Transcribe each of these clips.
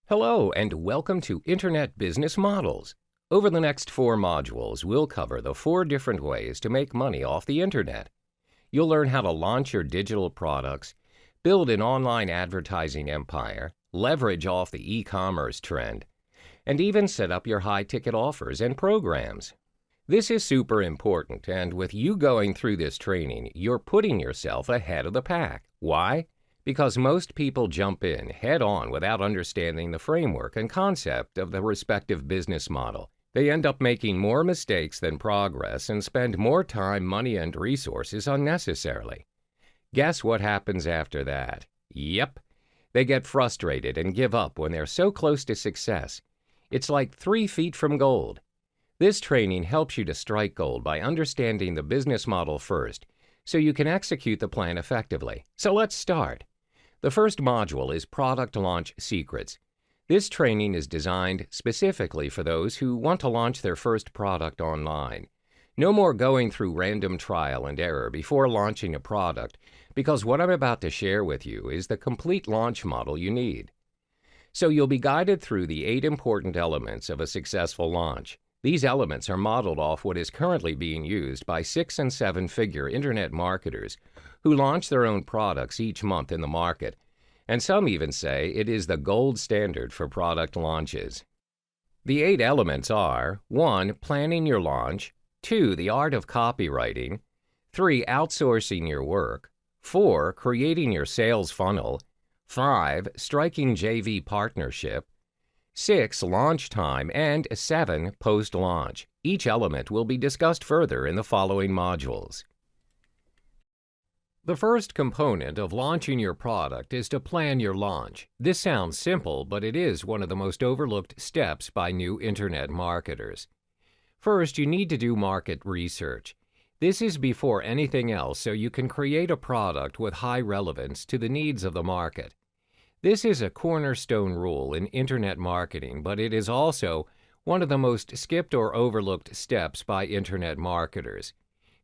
Hello and welcome to Internet Business Models. Over the next 4 modules, we'll cover the 4 different ways to make money off the Internet. You'll learn how to launch your digital products, build an online advertising empire, leverage off the e-commerce trend, and even set up your high-ticket offers and programs. This is super important, and with you going through this training, you're putting yourself ahead of the pack. Why? Because most people jump in head-on without understanding the framework and concept of the respective business model. They end up making more mistakes than progress and spend more time, money, and resources unnecessarily. Guess what happens after that? Yep, they get frustrated and give up when they're so close to success. It's like 3 feet from gold. This training helps you to strike gold by understanding the business model first, so you can execute the plan effectively. So let's start. The first module is Product Launch Secrets. This training is designed specifically for those who want to launch their first product online. No more going through random trial and error before launching a product, because what I'm about to share with you is the complete launch model you need. So you'll be guided through the 8 important elements of a successful launch. These elements are modeled off what is currently being used by 6- and 7-figure Internet marketers who launch their own products each month in the market, and some even say it is the gold standard for product launches. The 8 elements are: 1. Planning your launch. 2. The art of copywriting. 3. Outsourcing your work. 4. Creating your sales funnel. 5. Striking JV partnership. 6. Launch time, and 7. Post-launch. Each element will be discussed further in the following modules. The first component of launching your product is to plan your launch. This sounds simple, but it is one of the most overlooked steps by new Internet marketers. First, you need to do market research. This is before anything else, so you can create a product with high relevance to the needs of the market. This is a cornerstone rule in Internet marketing, but it is also one of the most skipped or overlooked steps by Internet marketers.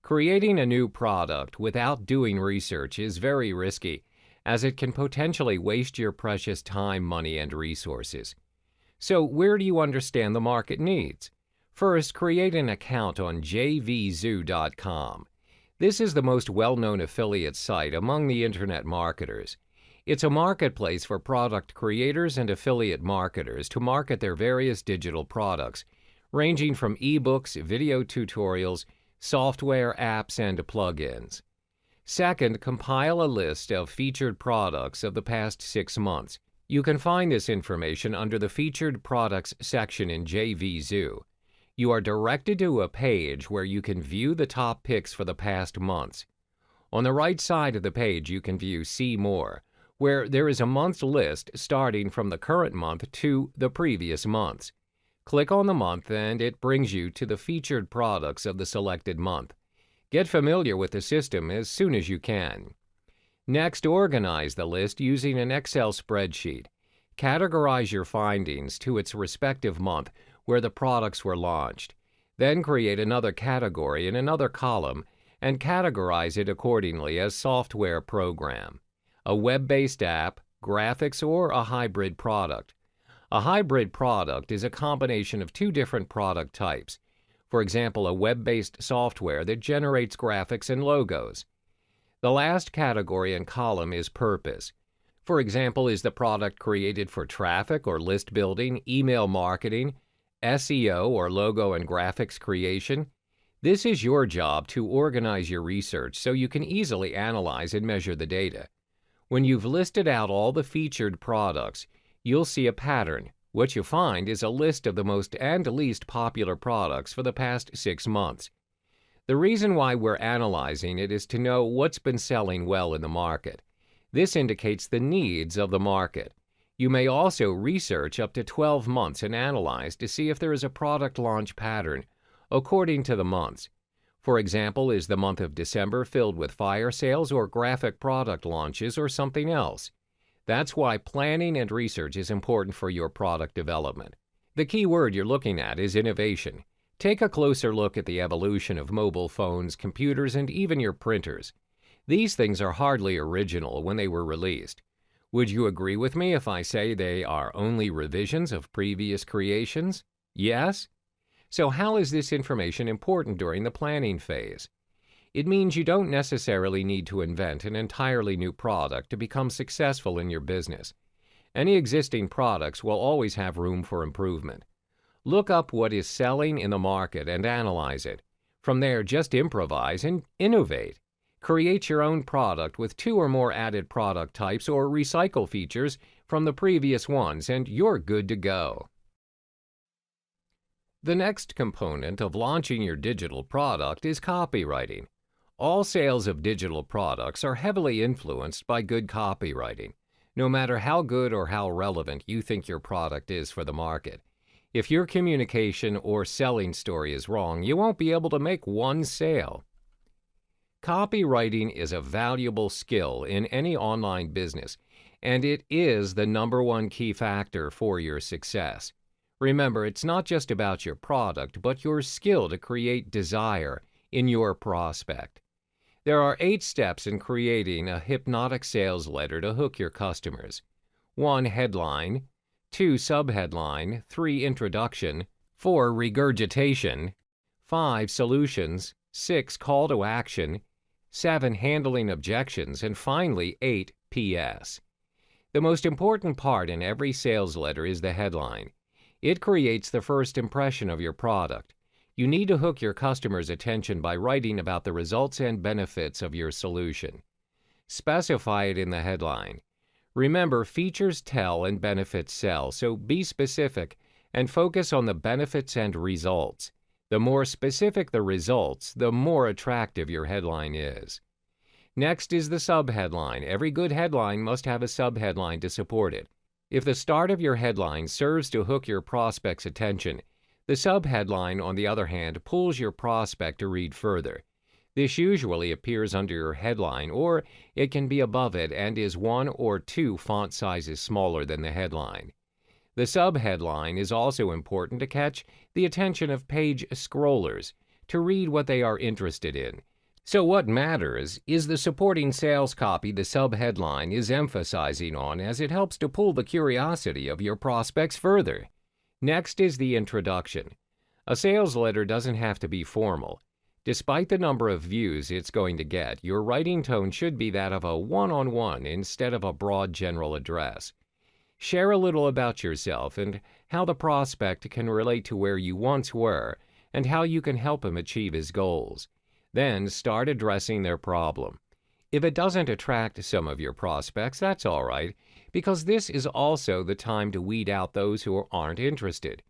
Creating a new product without doing research is very risky, as it can potentially waste your precious time, money, and resources. So where do you understand the market needs? First, create an account on jvzoo.com. This is the most well-known affiliate site among the Internet marketers. It's a marketplace for product creators and affiliate marketers to market their various digital products, ranging from ebooks, video tutorials, software, apps, and plugins. Second, compile a list of featured products of the past 6 months. You can find this information under the Featured Products section in JVZoo. You are directed to a page where you can view the top picks for the past months. On the right side of the page, you can view See More, where there is a month's list starting from the current month to the previous months. Click on the month and it brings you to the featured products of the selected month. Get familiar with the system as soon as you can. Next, organize the list using an Excel spreadsheet. Categorize your findings to its respective month where the products were launched. Then create another category in another column and categorize it accordingly as software program, a web-based app, graphics, or a hybrid product. A hybrid product is a combination of 2 different product types. For example, a web-based software that generates graphics and logos. The last category and column is purpose. For example, is the product created for traffic or list building, email marketing, SEO, or logo and graphics creation? This is your job to organize your research so you can easily analyze and measure the data. When you've listed out all the featured products, you'll see a pattern. What you find is a list of the most and least popular products for the past 6 months. The reason why we're analyzing it is to know what's been selling well in the market. This indicates the needs of the market. You may also research up to 12 months and analyze to see if there is a product launch pattern according to the months. For example, is the month of December filled with fire sales or graphic product launches or something else? That's why planning and research is important for your product development. The key word you're looking at is innovation. Take a closer look at the evolution of mobile phones, computers, and even your printers. These things are hardly original when they were released. Would you agree with me if I say they are only revisions of previous creations? Yes? So how is this information important during the planning phase? It means you don't necessarily need to invent an entirely new product to become successful in your business. Any existing products will always have room for improvement. Look up what is selling in the market and analyze it. From there, just improvise and innovate. Create your own product with 2 or more added product types or recycle features from the previous ones, and you're good to go. The next component of launching your digital product is copywriting. All sales of digital products are heavily influenced by good copywriting, no matter how good or how relevant you think your product is for the market. If your communication or selling story is wrong, you won't be able to make one sale. Copywriting is a valuable skill in any online business, and it is the #1 key factor for your success. Remember, it's not just about your product, but your skill to create desire in your prospect. There are 8 steps in creating a hypnotic sales letter to hook your customers. 1. Headline. 2. Subheadline. 3. Introduction. 4. Regurgitation. 5. Solutions. 6. Call to action. 7. Handling objections. And finally, 8. PS. The most important part in every sales letter is the headline. It creates the first impression of your product. You need to hook your customers' attention by writing about the results and benefits of your solution. Specify it in the headline. Remember, features tell and benefits sell, so be specific and focus on the benefits and results. The more specific the results, the more attractive your headline is. Next is the subheadline. Every good headline must have a subheadline to support it. If the start of your headline serves to hook your prospect's attention, the subheadline, on the other hand, pulls your prospect to read further. This usually appears under your headline, or it can be above it and is 1 or 2 font sizes smaller than the headline. The subheadline is also important to catch the attention of page scrollers, to read what they are interested in. So what matters is the supporting sales copy the subheadline is emphasizing on, as it helps to pull the curiosity of your prospects further. Next is the introduction. A sales letter doesn't have to be formal. Despite the number of views it's going to get, your writing tone should be that of a one-on-one instead of a broad general address. Share a little about yourself and how the prospect can relate to where you once were and how you can help him achieve his goals. Then start addressing their problem. If it doesn't attract some of your prospects, that's all right, because this is also the time to weed out those who aren't interested.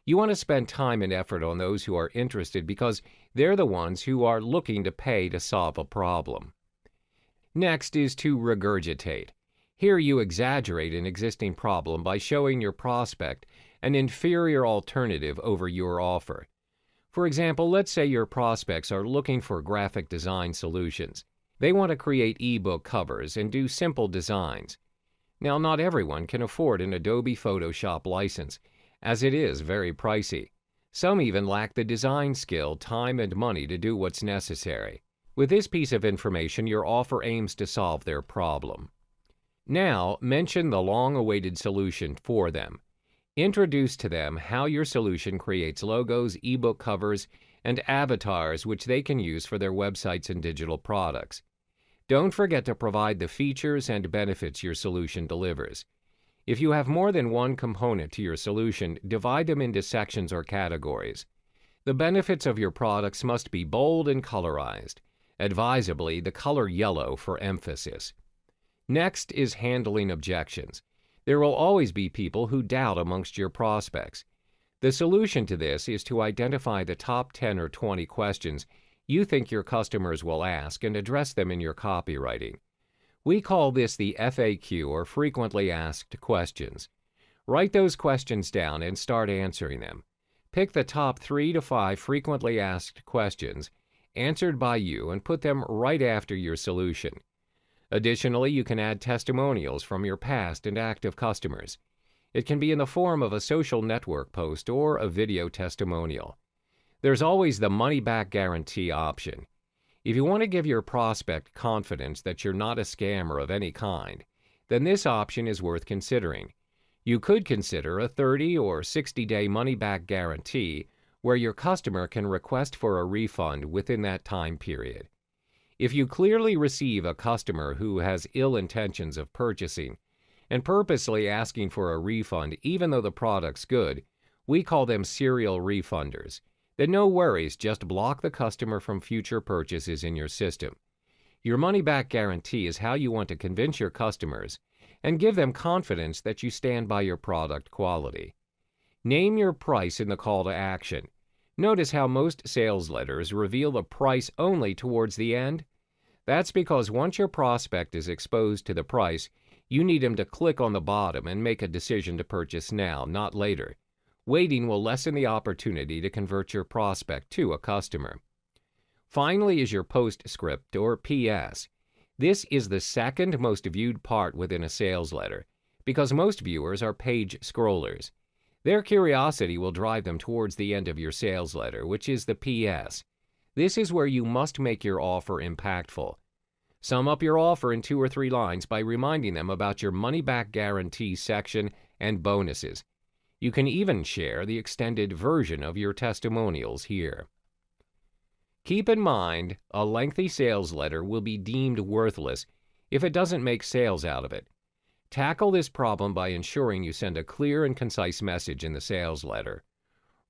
You want to spend time and effort on those who are interested because they're the ones who are looking to pay to solve a problem. Next is to regurgitate. Here you exaggerate an existing problem by showing your prospect an inferior alternative over your offer. For example, let's say your prospects are looking for graphic design solutions. They want to create ebook covers and do simple designs. Now, not everyone can afford an Adobe Photoshop license, as it is very pricey. Some even lack the design skill, time, and money to do what's necessary. With this piece of information, your offer aims to solve their problem. Now, mention the long-awaited solution for them. Introduce to them how your solution creates logos, ebook covers, and avatars which they can use for their websites and digital products. Don't forget to provide the features and benefits your solution delivers. If you have more than one component to your solution, divide them into sections or categories. The benefits of your products must be bold and colorized, advisably the color yellow for emphasis. Next is handling objections. There will always be people who doubt amongst your prospects. The solution to this is to identify the top 10 or 20 questions you think your customers will ask and address them in your copywriting. We call this the FAQ, or frequently asked questions. Write those questions down and start answering them. Pick the top 3 to 5 frequently asked questions answered by you and put them right after your solution. Additionally, you can add testimonials from your past and active customers. It can be in the form of a social network post or a video testimonial. There's always the money-back guarantee option. If you want to give your prospect confidence that you're not a scammer of any kind, then this option is worth considering. You could consider a 30 or 60-day money-back guarantee where your customer can request for a refund within that time period. If you clearly receive a customer who has ill intentions of purchasing and purposely asking for a refund even though the product's good, we call them serial refunders. Then no worries, just block the customer from future purchases in your system. Your money-back guarantee is how you want to convince your customers and give them confidence that you stand by your product quality. Name your price in the call to action. Notice how most sales letters reveal the price only towards the end? That's because once your prospect is exposed to the price, you need him to click on the bottom and make a decision to purchase now, not later. Waiting will lessen the opportunity to convert your prospect to a customer. Finally is your postscript or PS. This is the second most viewed part within a sales letter because most viewers are page scrollers. Their curiosity will drive them towards the end of your sales letter, which is the PS. This is where you must make your offer impactful. Sum up your offer in 2 or 3 lines by reminding them about your money-back guarantee section and bonuses. You can even share the extended version of your testimonials here. Keep in mind, a lengthy sales letter will be deemed worthless if it doesn't make sales out of it. Tackle this problem by ensuring you send a clear and concise message in the sales letter.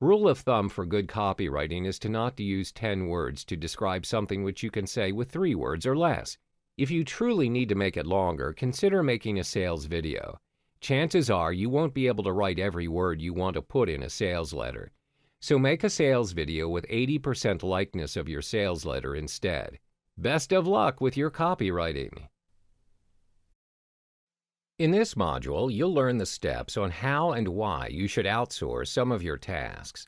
Rule of thumb for good copywriting is to not use 10 words to describe something which you can say with 3 words or less. If you truly need to make it longer, consider making a sales video. Chances are you won't be able to write every word you want to put in a sales letter. So make a sales video with 80% likeness of your sales letter instead. Best of luck with your copywriting. In this module, you'll learn the steps on how and why you should outsource some of your tasks.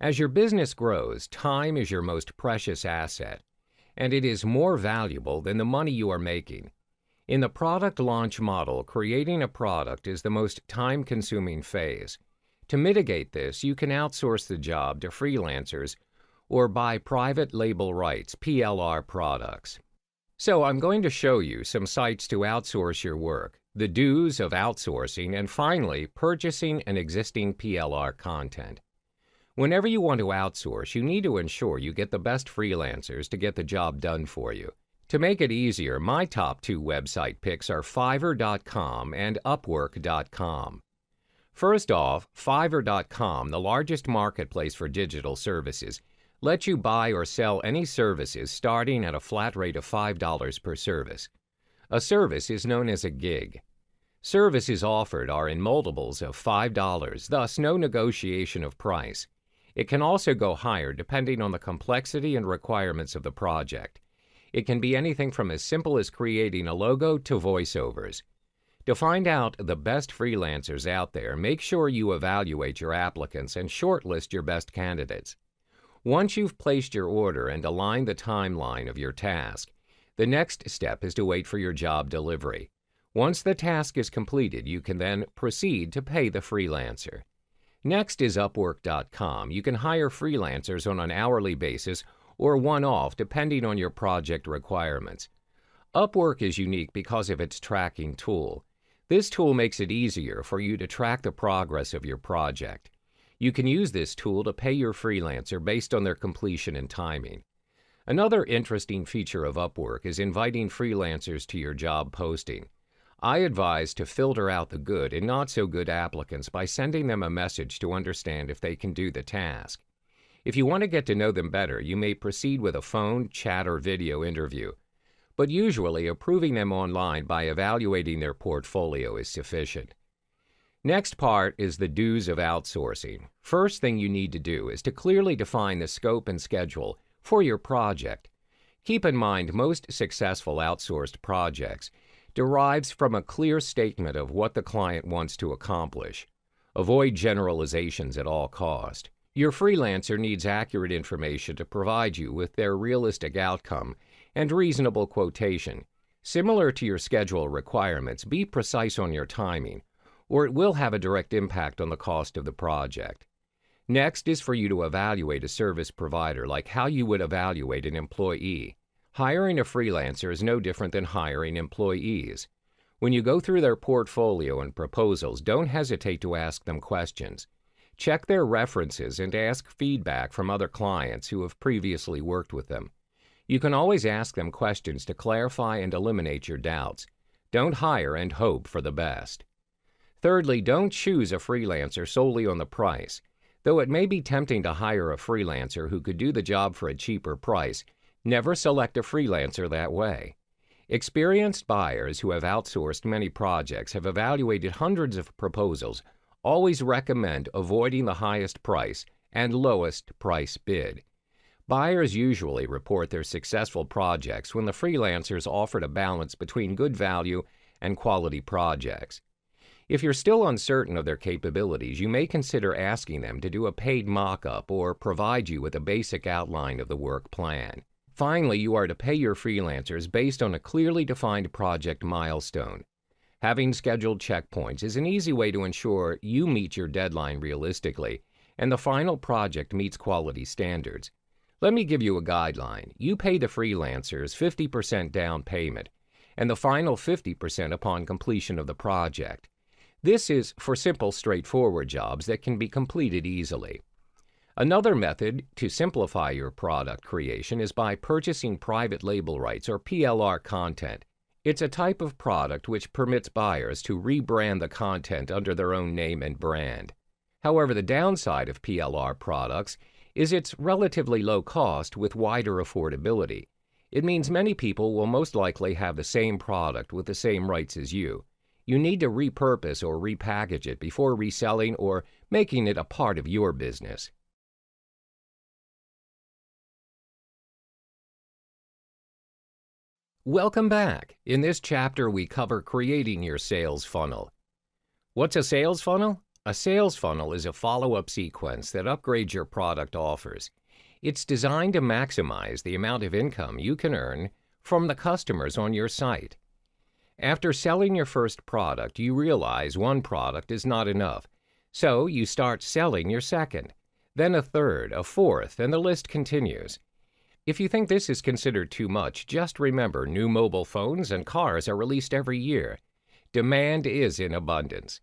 As your business grows, time is your most precious asset, and it is more valuable than the money you are making. In the product launch model, creating a product is the most time-consuming phase. To mitigate this, you can outsource the job to freelancers or buy private label rights, PLR products. So I'm going to show you some sites to outsource your work, the do's of outsourcing, and finally, purchasing an existing PLR content. Whenever you want to outsource, you need to ensure you get the best freelancers to get the job done for you. To make it easier, my top 2 website picks are Fiverr.com and Upwork.com. First off, Fiverr.com, the largest marketplace for digital services, lets you buy or sell any services starting at a flat rate of $5 per service. A service is known as a gig. Services offered are in multiples of $5, thus no negotiation of price. It can also go higher depending on the complexity and requirements of the project. It can be anything from as simple as creating a logo to voiceovers. To find out the best freelancers out there, make sure you evaluate your applicants and shortlist your best candidates. Once you've placed your order and aligned the timeline of your task, the next step is to wait for your job delivery. Once the task is completed, you can then proceed to pay the freelancer. Next is Upwork.com. You can hire freelancers on an hourly basis or one-off depending on your project requirements. Upwork is unique because of its tracking tool. This tool makes it easier for you to track the progress of your project. You can use this tool to pay your freelancer based on their completion and timing. Another interesting feature of Upwork is inviting freelancers to your job posting. I advise to filter out the good and not so good applicants by sending them a message to understand if they can do the task. If you want to get to know them better, you may proceed with a phone, chat, or video interview. But usually approving them online by evaluating their portfolio is sufficient. Next part is the do's of outsourcing. First thing you need to do is to clearly define the scope and schedule for your project. Keep in mind most successful outsourced projects derives from a clear statement of what the client wants to accomplish. Avoid generalizations at all cost. Your freelancer needs accurate information to provide you with their realistic outcome and reasonable quotation. Similar to your schedule requirements, be precise on your timing, or it will have a direct impact on the cost of the project. Next is for you to evaluate a service provider like how you would evaluate an employee. Hiring a freelancer is no different than hiring employees. When you go through their portfolio and proposals, don't hesitate to ask them questions. Check their references and ask feedback from other clients who have previously worked with them. You can always ask them questions to clarify and eliminate your doubts. Don't hire and hope for the best. Thirdly, don't choose a freelancer solely on the price. Though it may be tempting to hire a freelancer who could do the job for a cheaper price, never select a freelancer that way. Experienced buyers who have outsourced many projects have evaluated hundreds of proposals, always recommend avoiding the highest price and lowest price bid. Buyers usually report their successful projects when the freelancers offered a balance between good value and quality projects. If you're still uncertain of their capabilities, you may consider asking them to do a paid mock-up or provide you with a basic outline of the work plan. Finally, you are to pay your freelancers based on a clearly defined project milestone. Having scheduled checkpoints is an easy way to ensure you meet your deadline realistically and the final project meets quality standards. Let me give you a guideline. You pay the freelancers 50% down payment and the final 50% upon completion of the project. This is for simple, straightforward jobs that can be completed easily. Another method to simplify your product creation is by purchasing private label rights or PLR content. It's a type of product which permits buyers to rebrand the content under their own name and brand. However, the downside of PLR products is its relatively low cost with wider affordability. It means many people will most likely have the same product with the same rights as you. You need to repurpose or repackage it before reselling or making it a part of your business. Welcome back. In this chapter, we cover creating your sales funnel. What's a sales funnel? A sales funnel is a follow-up sequence that upgrades your product offers. It's designed to maximize the amount of income you can earn from the customers on your site. After selling your first product, you realize one product is not enough, so you start selling your second, then a third, a fourth, and the list continues. If you think this is considered too much, just remember new mobile phones and cars are released every year. Demand is in abundance.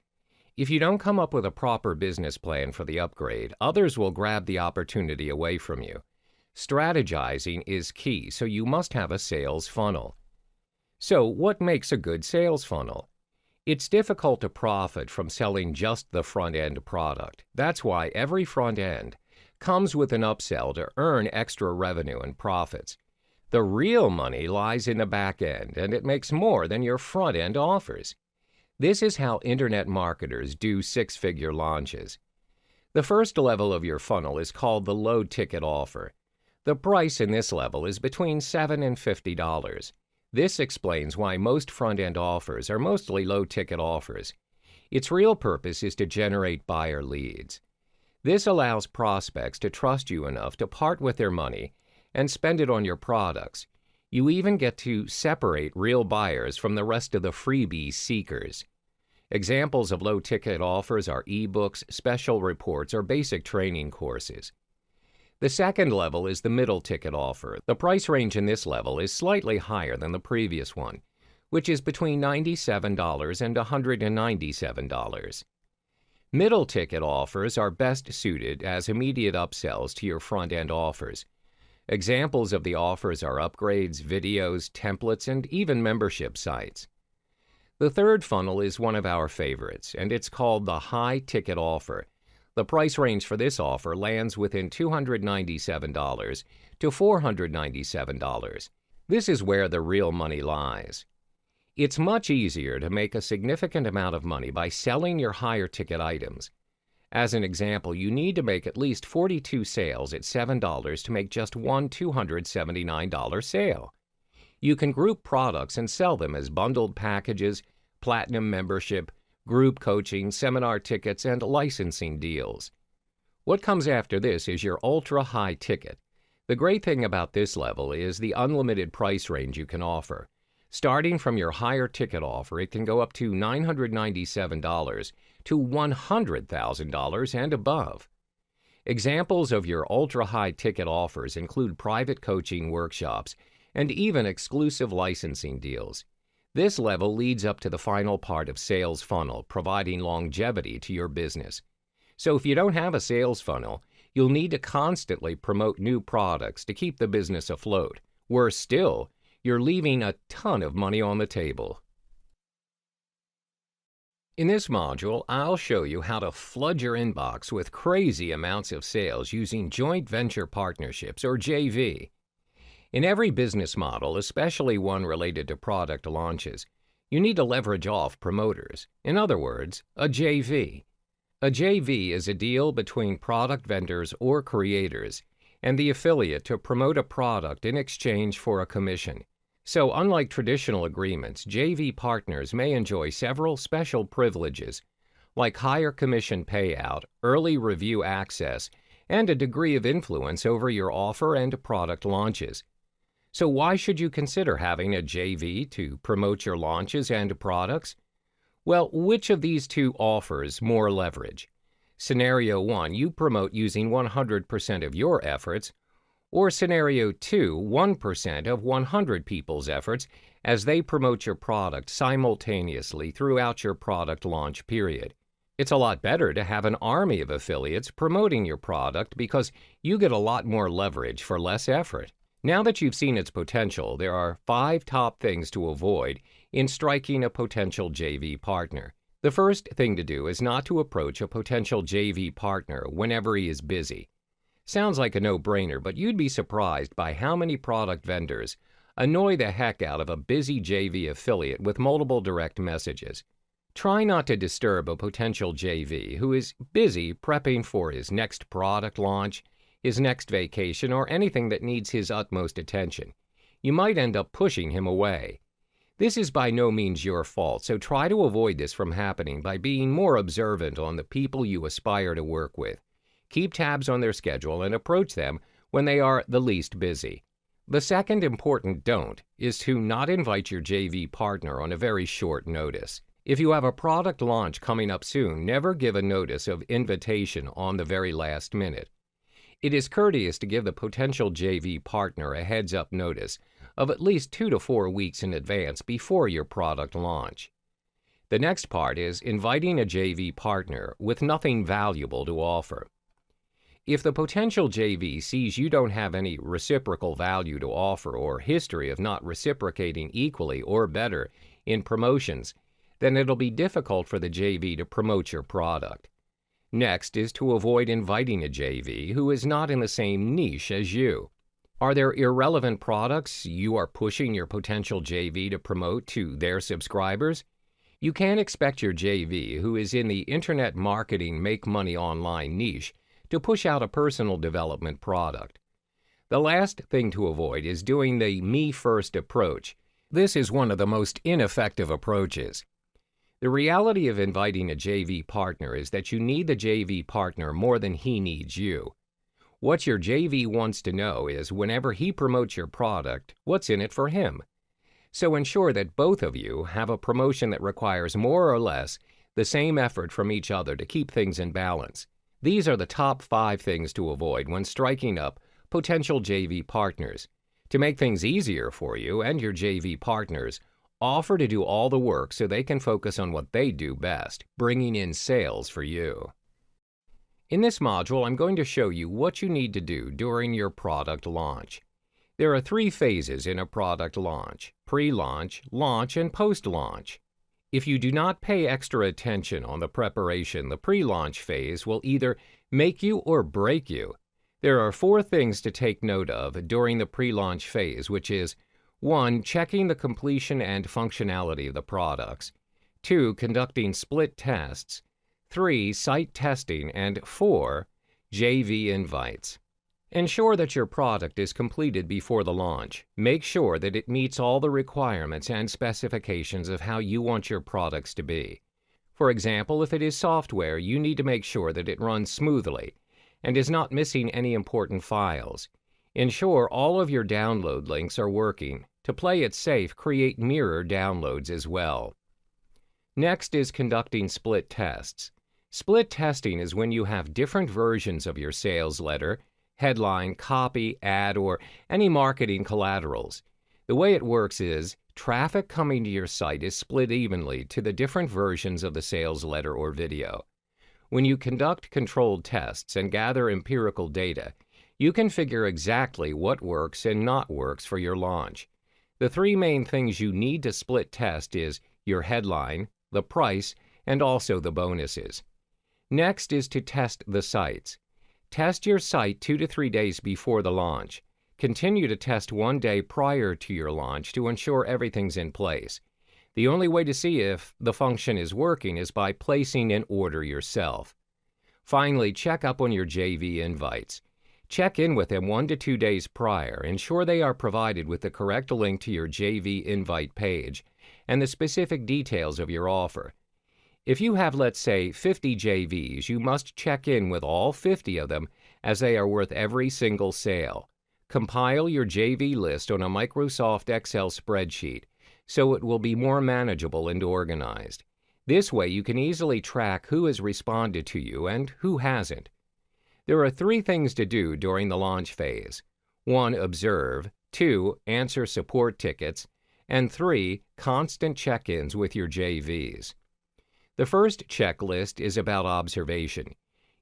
If you don't come up with a proper business plan for the upgrade, others will grab the opportunity away from you. Strategizing is key, so you must have a sales funnel. So, what makes a good sales funnel? It's difficult to profit from selling just the front-end product. That's why every front end comes with an upsell to earn extra revenue and profits. The real money lies in the back end, and it makes more than your front end offers. This is how internet marketers do six-figure launches. The first level of your funnel is called the low-ticket offer. The price in this level is between $7 and $50. This explains why most front-end offers are mostly low-ticket offers. Its real purpose is to generate buyer leads. This allows prospects to trust you enough to part with their money and spend it on your products. You even get to separate real buyers from the rest of the freebie seekers. Examples of low-ticket offers are ebooks, special reports, or basic training courses. The second level is the middle ticket offer. The price range in this level is slightly higher than the previous one, which is between $97 and $197. Middle ticket offers are best suited as immediate upsells to your front-end offers. Examples of the offers are upgrades, videos, templates, and even membership sites. The third funnel is one of our favorites, and it's called the high ticket offer. The price range for this offer lands within $297 to $497. This is where the real money lies. It's much easier to make a significant amount of money by selling your higher ticket items. As an example, you need to make at least 42 sales at $7 to make just one $279 sale. You can group products and sell them as bundled packages, platinum membership, group coaching, seminar tickets, and licensing deals. What comes after this is your ultra-high ticket. The great thing about this level is the unlimited price range you can offer. Starting from your higher ticket offer, it can go up to $997 to $100,000 and above. Examples of your ultra-high ticket offers include private coaching workshops and even exclusive licensing deals. This level leads up to the final part of sales funnel, providing longevity to your business. So if you don't have a sales funnel, you'll need to constantly promote new products to keep the business afloat. Worse still, you're leaving a ton of money on the table. In this module, I'll show you how to flood your inbox with crazy amounts of sales using joint venture partnerships, or JV. In every business model, especially one related to product launches, you need to leverage off promoters. In other words, a JV. A JV is a deal between product vendors or creators and the affiliate to promote a product in exchange for a commission. So, unlike traditional agreements, JV partners may enjoy several special privileges, like higher commission payout, early review access, and a degree of influence over your offer and product launches. So why should you consider having a JV to promote your launches and products? Well, which of these two offers more leverage? Scenario 1, you promote using 100% of your efforts, or Scenario 2, 1% of 100 people's efforts as they promote your product simultaneously throughout your product launch period. It's a lot better to have an army of affiliates promoting your product because you get a lot more leverage for less effort. Now that you've seen its potential, there are 5 top things to avoid in striking a potential JV partner. The first thing to do is not to approach a potential JV partner whenever he is busy. Sounds like a no-brainer, but you'd be surprised by how many product vendors annoy the heck out of a busy JV affiliate with multiple direct messages. Try not to disturb a potential JV who is busy prepping for his next product launch, his next vacation, or anything that needs his utmost attention. You might end up pushing him away. This is by no means your fault, so try to avoid this from happening by being more observant on the people you aspire to work with. Keep tabs on their schedule and approach them when they are the least busy. The second important don't is to not invite your JV partner on a very short notice. If you have a product launch coming up soon, never give a notice of invitation on the very last minute. It is courteous to give the potential JV partner a heads-up notice of at least 2 to 4 weeks in advance before your product launch. The next part is inviting a JV partner with nothing valuable to offer. If the potential JV sees you don't have any reciprocal value to offer or history of not reciprocating equally or better in promotions, then it'll be difficult for the JV to promote your product. Next is to avoid inviting a JV who is not in the same niche as you. Are there irrelevant products you are pushing your potential JV to promote to their subscribers? You can't expect your JV who is in the internet marketing make money online niche to push out a personal development product. The last thing to avoid is doing the me-first approach. This is one of the most ineffective approaches. The reality of inviting a JV partner is that you need the JV partner more than he needs you. What your JV wants to know is whenever he promotes your product, what's in it for him. So ensure that both of you have a promotion that requires more or less the same effort from each other to keep things in balance. These are the top 5 things to avoid when striking up potential JV partners. To make things easier for you and your JV partners, offer to do all the work so they can focus on what they do best, bringing in sales for you. In this module, I'm going to show you what you need to do during your product launch. There are 3 phases in a product launch: pre-launch, launch, and post-launch. If you do not pay extra attention on the preparation, the pre-launch phase will either make you or break you. There are 4 things to take note of during the pre-launch phase, which is 1. Checking the completion and functionality of the products. 2. Conducting split tests. 3. Site testing. And 4. JV invites. Ensure that your product is completed before the launch. Make sure that it meets all the requirements and specifications of how you want your products to be. For example, if it is software, you need to make sure that it runs smoothly and is not missing any important files. Ensure all of your download links are working. To play it safe, create mirror downloads as well. Next is conducting split tests. Split testing is when you have different versions of your sales letter, headline, copy, ad, or any marketing collaterals. The way it works is traffic coming to your site is split evenly to the different versions of the sales letter or video. When you conduct controlled tests and gather empirical data, you can figure exactly what works and not works for your launch. The three main things you need to split test is your headline, the price, and also the bonuses. Next is to test the sites. Test your site 2 to 3 days before the launch. Continue to test 1 day prior to your launch to ensure everything's in place. The only way to see if the function is working is by placing an order yourself. Finally, check up on your JV invites. Check in with them 1 to 2 days prior. Ensure they are provided with the correct link to your JV invite page and the specific details of your offer. If you have, let's say, 50 JVs, you must check in with all 50 of them as they are worth every single sale. Compile your JV list on a Microsoft Excel spreadsheet so it will be more manageable and organized. This way you can easily track who has responded to you and who hasn't. There are 3 things to do during the launch phase. 1. Observe. 2. Answer support tickets. And 3. Constant check-ins with your JVs. The first checklist is about observation.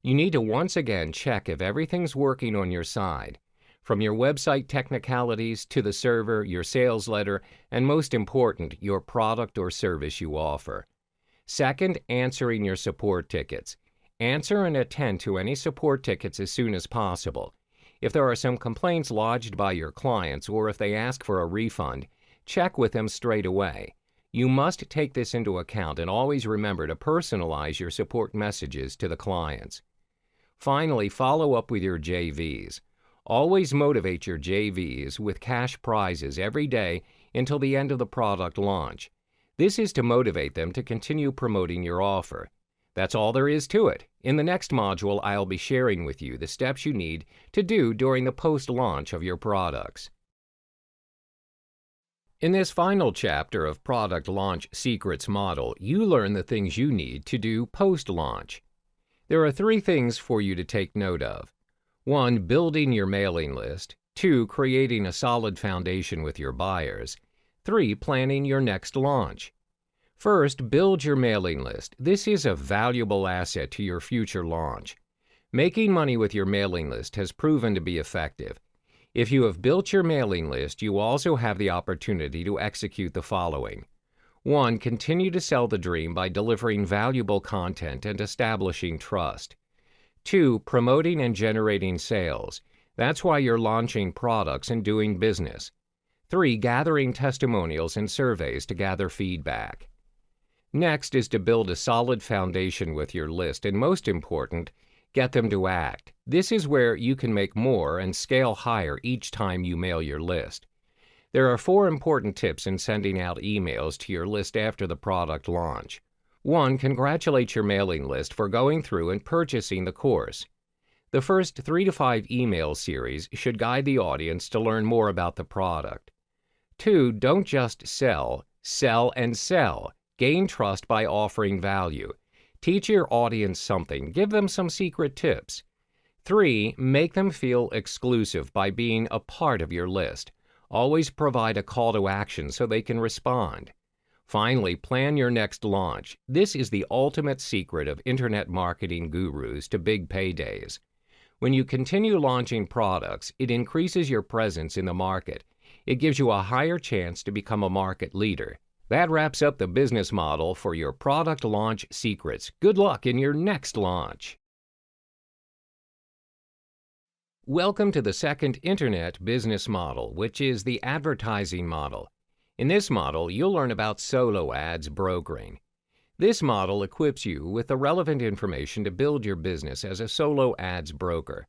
You need to once again check if everything's working on your side, from your website technicalities to the server, your sales letter, and most important, your product or service you offer. Second, answering your support tickets. Answer and attend to any support tickets as soon as possible. If there are some complaints lodged by your clients or if they ask for a refund, check with them straight away. You must take this into account and always remember to personalize your support messages to the clients. Finally, follow up with your JVs. Always motivate your JVs with cash prizes every day until the end of the product launch. This is to motivate them to continue promoting your offer. That's all there is to it. In the next module, I'll be sharing with you the steps you need to do during the post-launch of your products. In this final chapter of Product Launch Secrets Model, you learn the things you need to do post-launch. There are 3 things for you to take note of. 1. Building your mailing list. 2. Creating a solid foundation with your buyers. 3. Planning your next launch. First, build your mailing list. This is a valuable asset to your future launch. Making money with your mailing list has proven to be effective. If you have built your mailing list, you also have the opportunity to execute the following. 1. Continue to sell the dream by delivering valuable content and establishing trust. 2. Promoting and generating sales. That's why you're launching products and doing business. 3. Gathering testimonials and surveys to gather feedback. Next is to build a solid foundation with your list, and most important, get them to act. This is where you can make more and scale higher each time you mail your list. There are 4 important tips in sending out emails to your list after the product launch. 1. Congratulate your mailing list for going through and purchasing the course. The first 3 to 5 email series should guide the audience to learn more about the product. 2. Don't just sell, sell and sell. Gain trust by offering value. Teach your audience something. Give them some secret tips. 3. Make them feel exclusive by being a part of your list. Always provide a call to action so they can respond. Finally, plan your next launch. This is the ultimate secret of internet marketing gurus to big paydays. When you continue launching products, it increases your presence in the market. It gives you a higher chance to become a market leader. That wraps up the business model for your product launch secrets. Good luck in your next launch. Welcome to the second internet business model, which is the advertising model. In this model, you'll learn about solo ads brokering. This model equips you with the relevant information to build your business as a solo ads broker.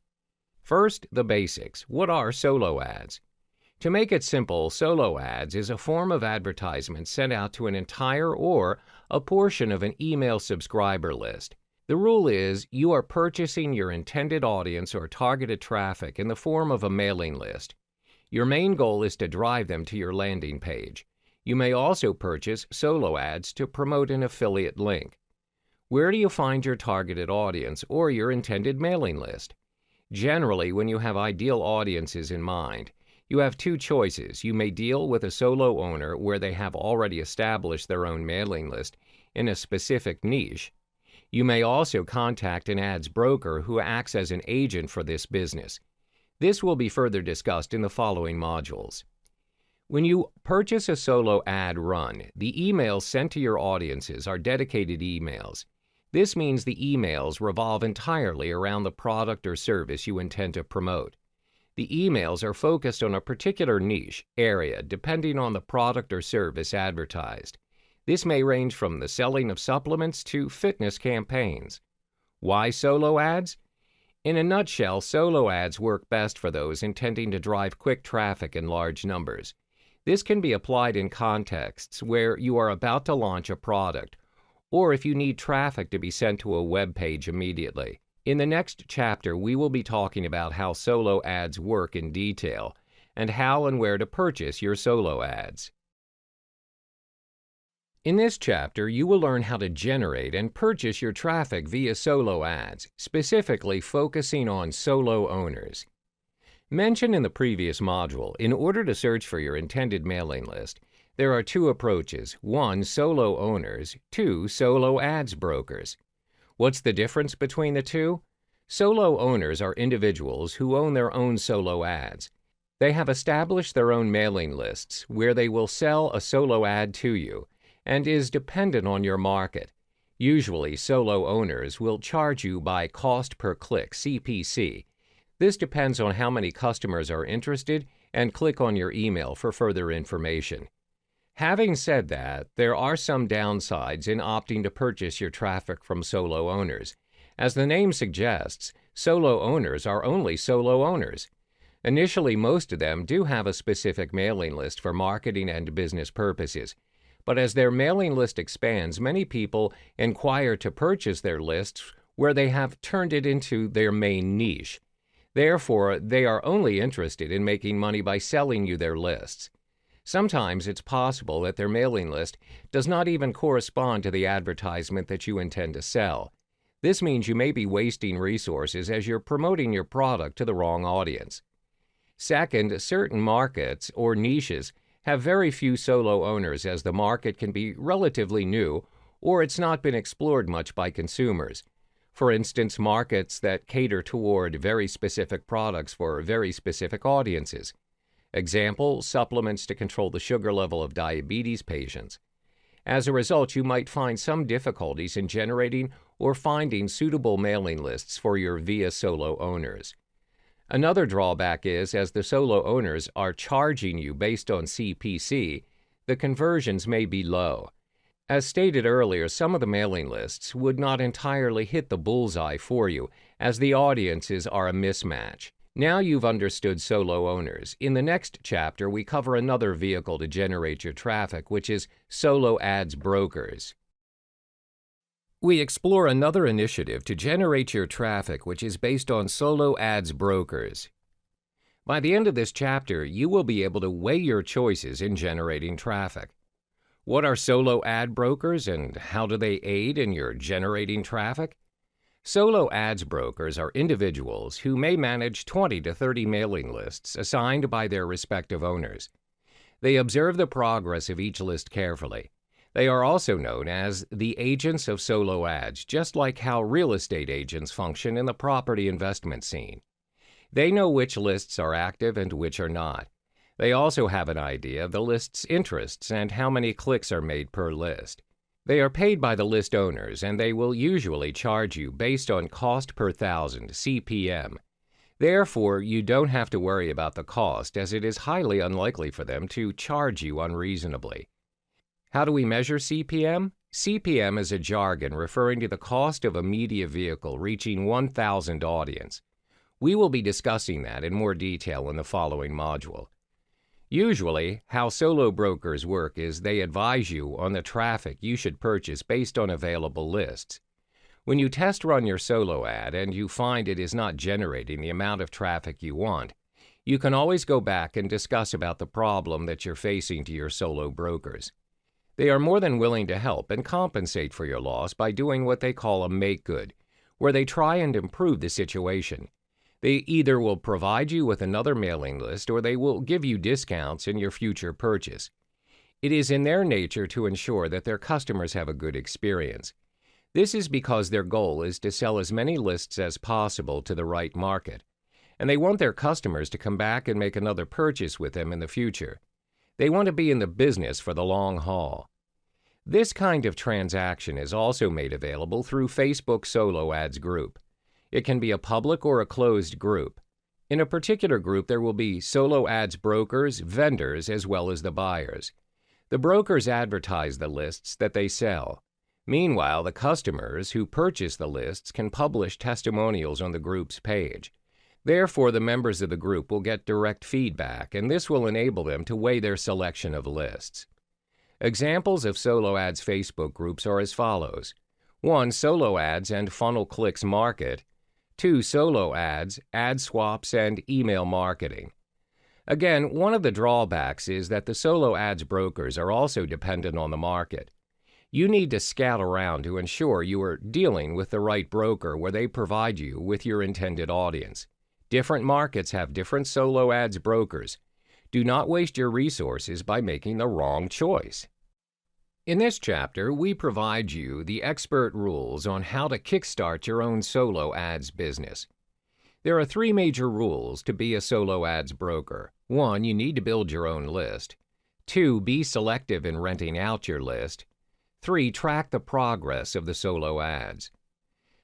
First, the basics. What are solo ads? To make it simple, solo ads is a form of advertisement sent out to an entire or a portion of an email subscriber list. The rule is you are purchasing your intended audience or targeted traffic in the form of a mailing list. Your main goal is to drive them to your landing page. You may also purchase solo ads to promote an affiliate link. Where do you find your targeted audience or your intended mailing list? Generally, when you have ideal audiences in mind, You have two choices. You may deal with a solo owner where they have already established their own mailing list in a specific niche. You may also contact an ads broker who acts as an agent for this business. This will be further discussed in the following modules. When you purchase a solo ad run, the emails sent to your audiences are dedicated emails. This means the emails revolve entirely around the product or service you intend to promote. The emails are focused on a particular niche area depending on the product or service advertised. This may range from the selling of supplements to fitness campaigns. Why solo ads? In a nutshell, solo ads work best for those intending to drive quick traffic in large numbers. This can be applied in contexts where you are about to launch a product, or if you need traffic to be sent to a web page immediately. In the next chapter, we will be talking about how solo ads work in detail and how and where to purchase your solo ads. In this chapter, you will learn how to generate and purchase your traffic via solo ads, specifically focusing on solo owners. Mentioned in the previous module, in order to search for your intended mailing list, there are two approaches. 1, solo owners. 2, solo ads brokers. What's the difference between the two? Solo owners are individuals who own their own solo ads. They have established their own mailing lists where they will sell a solo ad to you and is dependent on your market. Usually, solo owners will charge you by cost per click, CPC. This depends on how many customers are interested and click on your email for further information. Having said that, there are some downsides in opting to purchase your traffic from solo owners. As the name suggests, solo owners are only solo owners. Initially, most of them do have a specific mailing list for marketing and business purposes. But as their mailing list expands, many people inquire to purchase their lists where they have turned it into their main niche. Therefore, they are only interested in making money by selling you their lists. Sometimes it's possible that their mailing list does not even correspond to the advertisement that you intend to sell. This means you may be wasting resources as you're promoting your product to the wrong audience. Second, certain markets or niches have very few solo owners as the market can be relatively new or it's not been explored much by consumers. For instance, markets that cater toward very specific products for very specific audiences. Example, supplements to control the sugar level of diabetes patients. As a result, you might find some difficulties in generating or finding suitable mailing lists for your via solo owners. Another drawback is, as the solo owners are charging you based on CPC, the conversions may be low. As stated earlier, some of the mailing lists would not entirely hit the bullseye for you, as the audiences are a mismatch. Now you've understood solo owners. In the next chapter, we cover another vehicle to generate your traffic, which is solo ads brokers. We explore another initiative to generate your traffic, which is based on solo ads brokers. By the end of this chapter, you will be able to weigh your choices in generating traffic. What are solo ad brokers and how do they aid in your generating traffic? Solo ads brokers are individuals who may manage 20 to 30 mailing lists assigned by their respective owners. They observe the progress of each list carefully. They are also known as the agents of solo ads, just like how real estate agents function in the property investment scene. They know which lists are active and which are not. They also have an idea of the list's interests and how many clicks are made per list. They are paid by the list owners, and they will usually charge you based on cost per thousand, CPM. Therefore, you don't have to worry about the cost, as it is highly unlikely for them to charge you unreasonably. How do we measure CPM? CPM is a jargon referring to the cost of a media vehicle reaching 1,000 audience. We will be discussing that in more detail in the following module. Usually, how solo brokers work is they advise you on the traffic you should purchase based on available lists. When you test run your solo ad and you find it is not generating the amount of traffic you want, you can always go back and discuss about the problem that you're facing to your solo brokers. They are more than willing to help and compensate for your loss by doing what they call a make good, where they try and improve the situation. They either will provide you with another mailing list or they will give you discounts in your future purchase. It is in their nature to ensure that their customers have a good experience. This is because their goal is to sell as many lists as possible to the right market, and they want their customers to come back and make another purchase with them in the future. They want to be in the business for the long haul. This kind of transaction is also made available through Facebook Solo Ads Group. It can be a public or a closed group. In a particular group, there will be solo ads brokers, vendors, as well as the buyers. The brokers advertise the lists that they sell. Meanwhile, the customers who purchase the lists can publish testimonials on the group's page. Therefore, the members of the group will get direct feedback, and this will enable them to weigh their selection of lists. Examples of Solo Ads Facebook groups are as follows. 1. Solo Ads and Funnel Clicks Market. 2. Solo Ads, Ad Swaps, and Email Marketing. Again, one of the drawbacks is that the solo ads brokers are also dependent on the market. You need to scout around to ensure you are dealing with the right broker where they provide you with your intended audience. Different markets have different solo ads brokers. Do not waste your resources by making the wrong choice. In this chapter, we provide you the expert rules on how to kickstart your own solo ads business. There are 3 major rules to be a solo ads broker. 1. You need to build your own list. 2. Be selective in renting out your list. 3. Track the progress of the solo ads.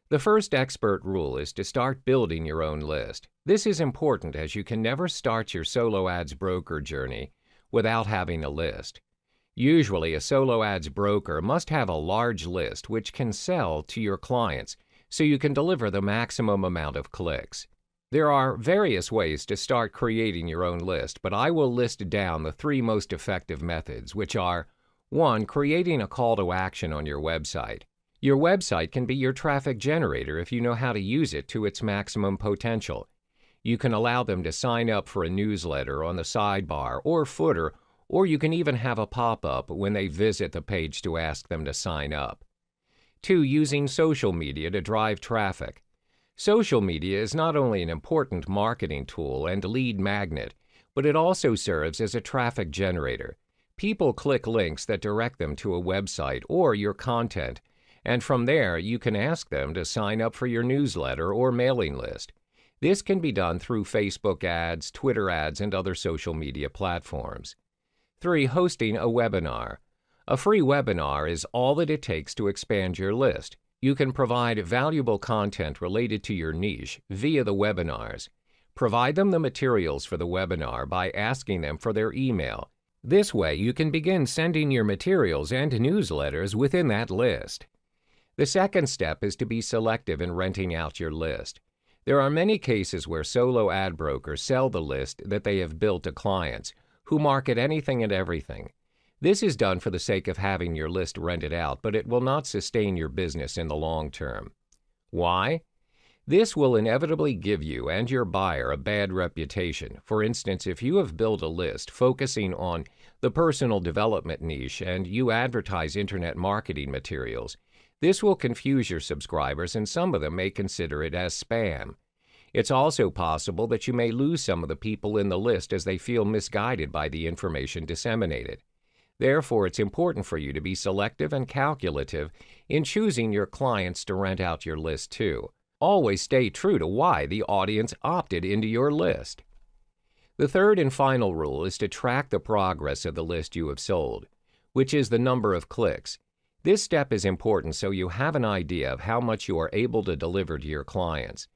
The first expert rule is to start building your own list. This is important as you can never start your solo ads broker journey without having a list. Usually, a solo ads broker must have a large list which can sell to your clients so you can deliver the maximum amount of clicks. There are various ways to start creating your own list, but I will list down the 3 most effective methods, which are 1. Creating a call to action on your website. Your website can be your traffic generator if you know how to use it to its maximum potential. You can allow them to sign up for a newsletter on the sidebar or footer, or you can even have a pop-up when they visit the page to ask them to sign up. 2. Using social media to drive traffic. Social media is not only an important marketing tool and lead magnet, but it also serves as a traffic generator. People click links that direct them to a website or your content, and from there you can ask them to sign up for your newsletter or mailing list. This can be done through Facebook ads, Twitter ads, and other social media platforms. 3. Hosting a webinar. A free webinar is all that it takes to expand your list. You can provide valuable content related to your niche via the webinars. Provide them the materials for the webinar by asking them for their email. This way, you can begin sending your materials and newsletters within that list. The second step is to be selective in renting out your list. There are many cases where solo ad brokers sell the list that they have built to clients who market anything and everything. This is done for the sake of having your list rented out, but it will not sustain your business in the long term. Why? This will inevitably give you and your buyer a bad reputation. For instance, if you have built a list focusing on the personal development niche and you advertise internet marketing materials, this will confuse your subscribers and some of them may consider it as spam. It's also possible that you may lose some of the people in the list as they feel misguided by the information disseminated. Therefore, it's important for you to be selective and calculative in choosing your clients to rent out your list to. Always stay true to why the audience opted into your list. The third and final rule is to track the progress of the list you have sold, which is the number of clicks. This step is important so you have an idea of how much you are able to deliver to your clients.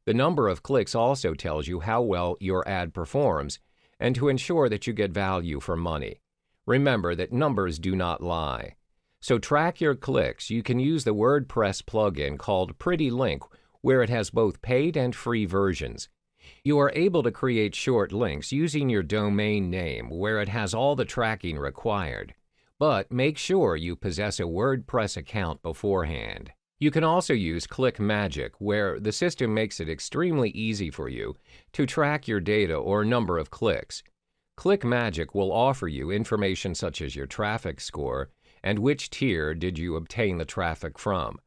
The number of clicks also tells you how well your ad performs and to ensure that you get value for money. Remember that numbers do not lie. So track your clicks. You can use the WordPress plugin called Pretty Link, where it has both paid and free versions. You are able to create short links using your domain name where it has all the tracking required. But make sure you possess a WordPress account beforehand. You can also use Click Magic, where the system makes it extremely easy for you to track your data or number of clicks. Click Magic will offer you information such as your traffic score and which tier did you obtain the traffic from.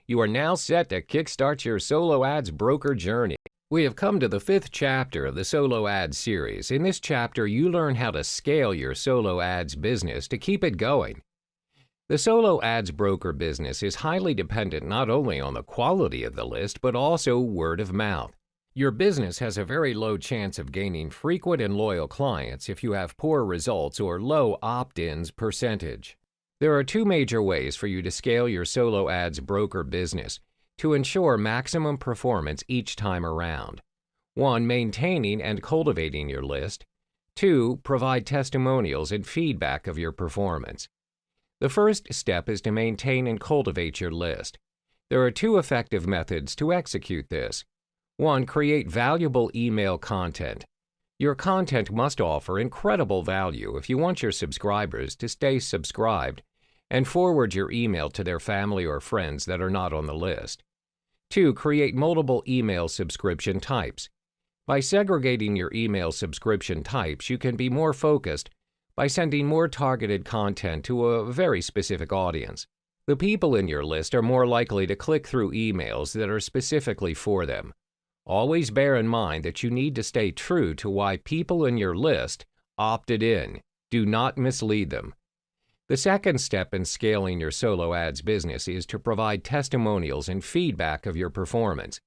You are now set to kickstart your solo ads broker journey. We have come to the 5th chapter of the Solo Ads series. In this chapter, you learn how to scale your solo ads business to keep it going. The solo ads broker business is highly dependent not only on the quality of the list, but also word of mouth. Your business has a very low chance of gaining frequent and loyal clients if you have poor results or low opt-ins percentage. There are two major ways for you to scale your solo ads broker business to ensure maximum performance each time around. 1. Maintaining and cultivating your list. 2. Provide testimonials and feedback of your performance. The first step is to maintain and cultivate your list. There are two effective methods to execute this. 1. Create valuable email content. Your content must offer incredible value if you want your subscribers to stay subscribed and forward your email to their family or friends that are not on the list. 2. Create multiple email subscription types. By segregating your email subscription types, you can be more focused by sending more targeted content to a very specific audience. The people in your list are more likely to click through emails that are specifically for them. Always bear in mind that you need to stay true to why people in your list opted in. Do not mislead them. The second step in scaling your solo ads business is to provide testimonials and feedback of your performance.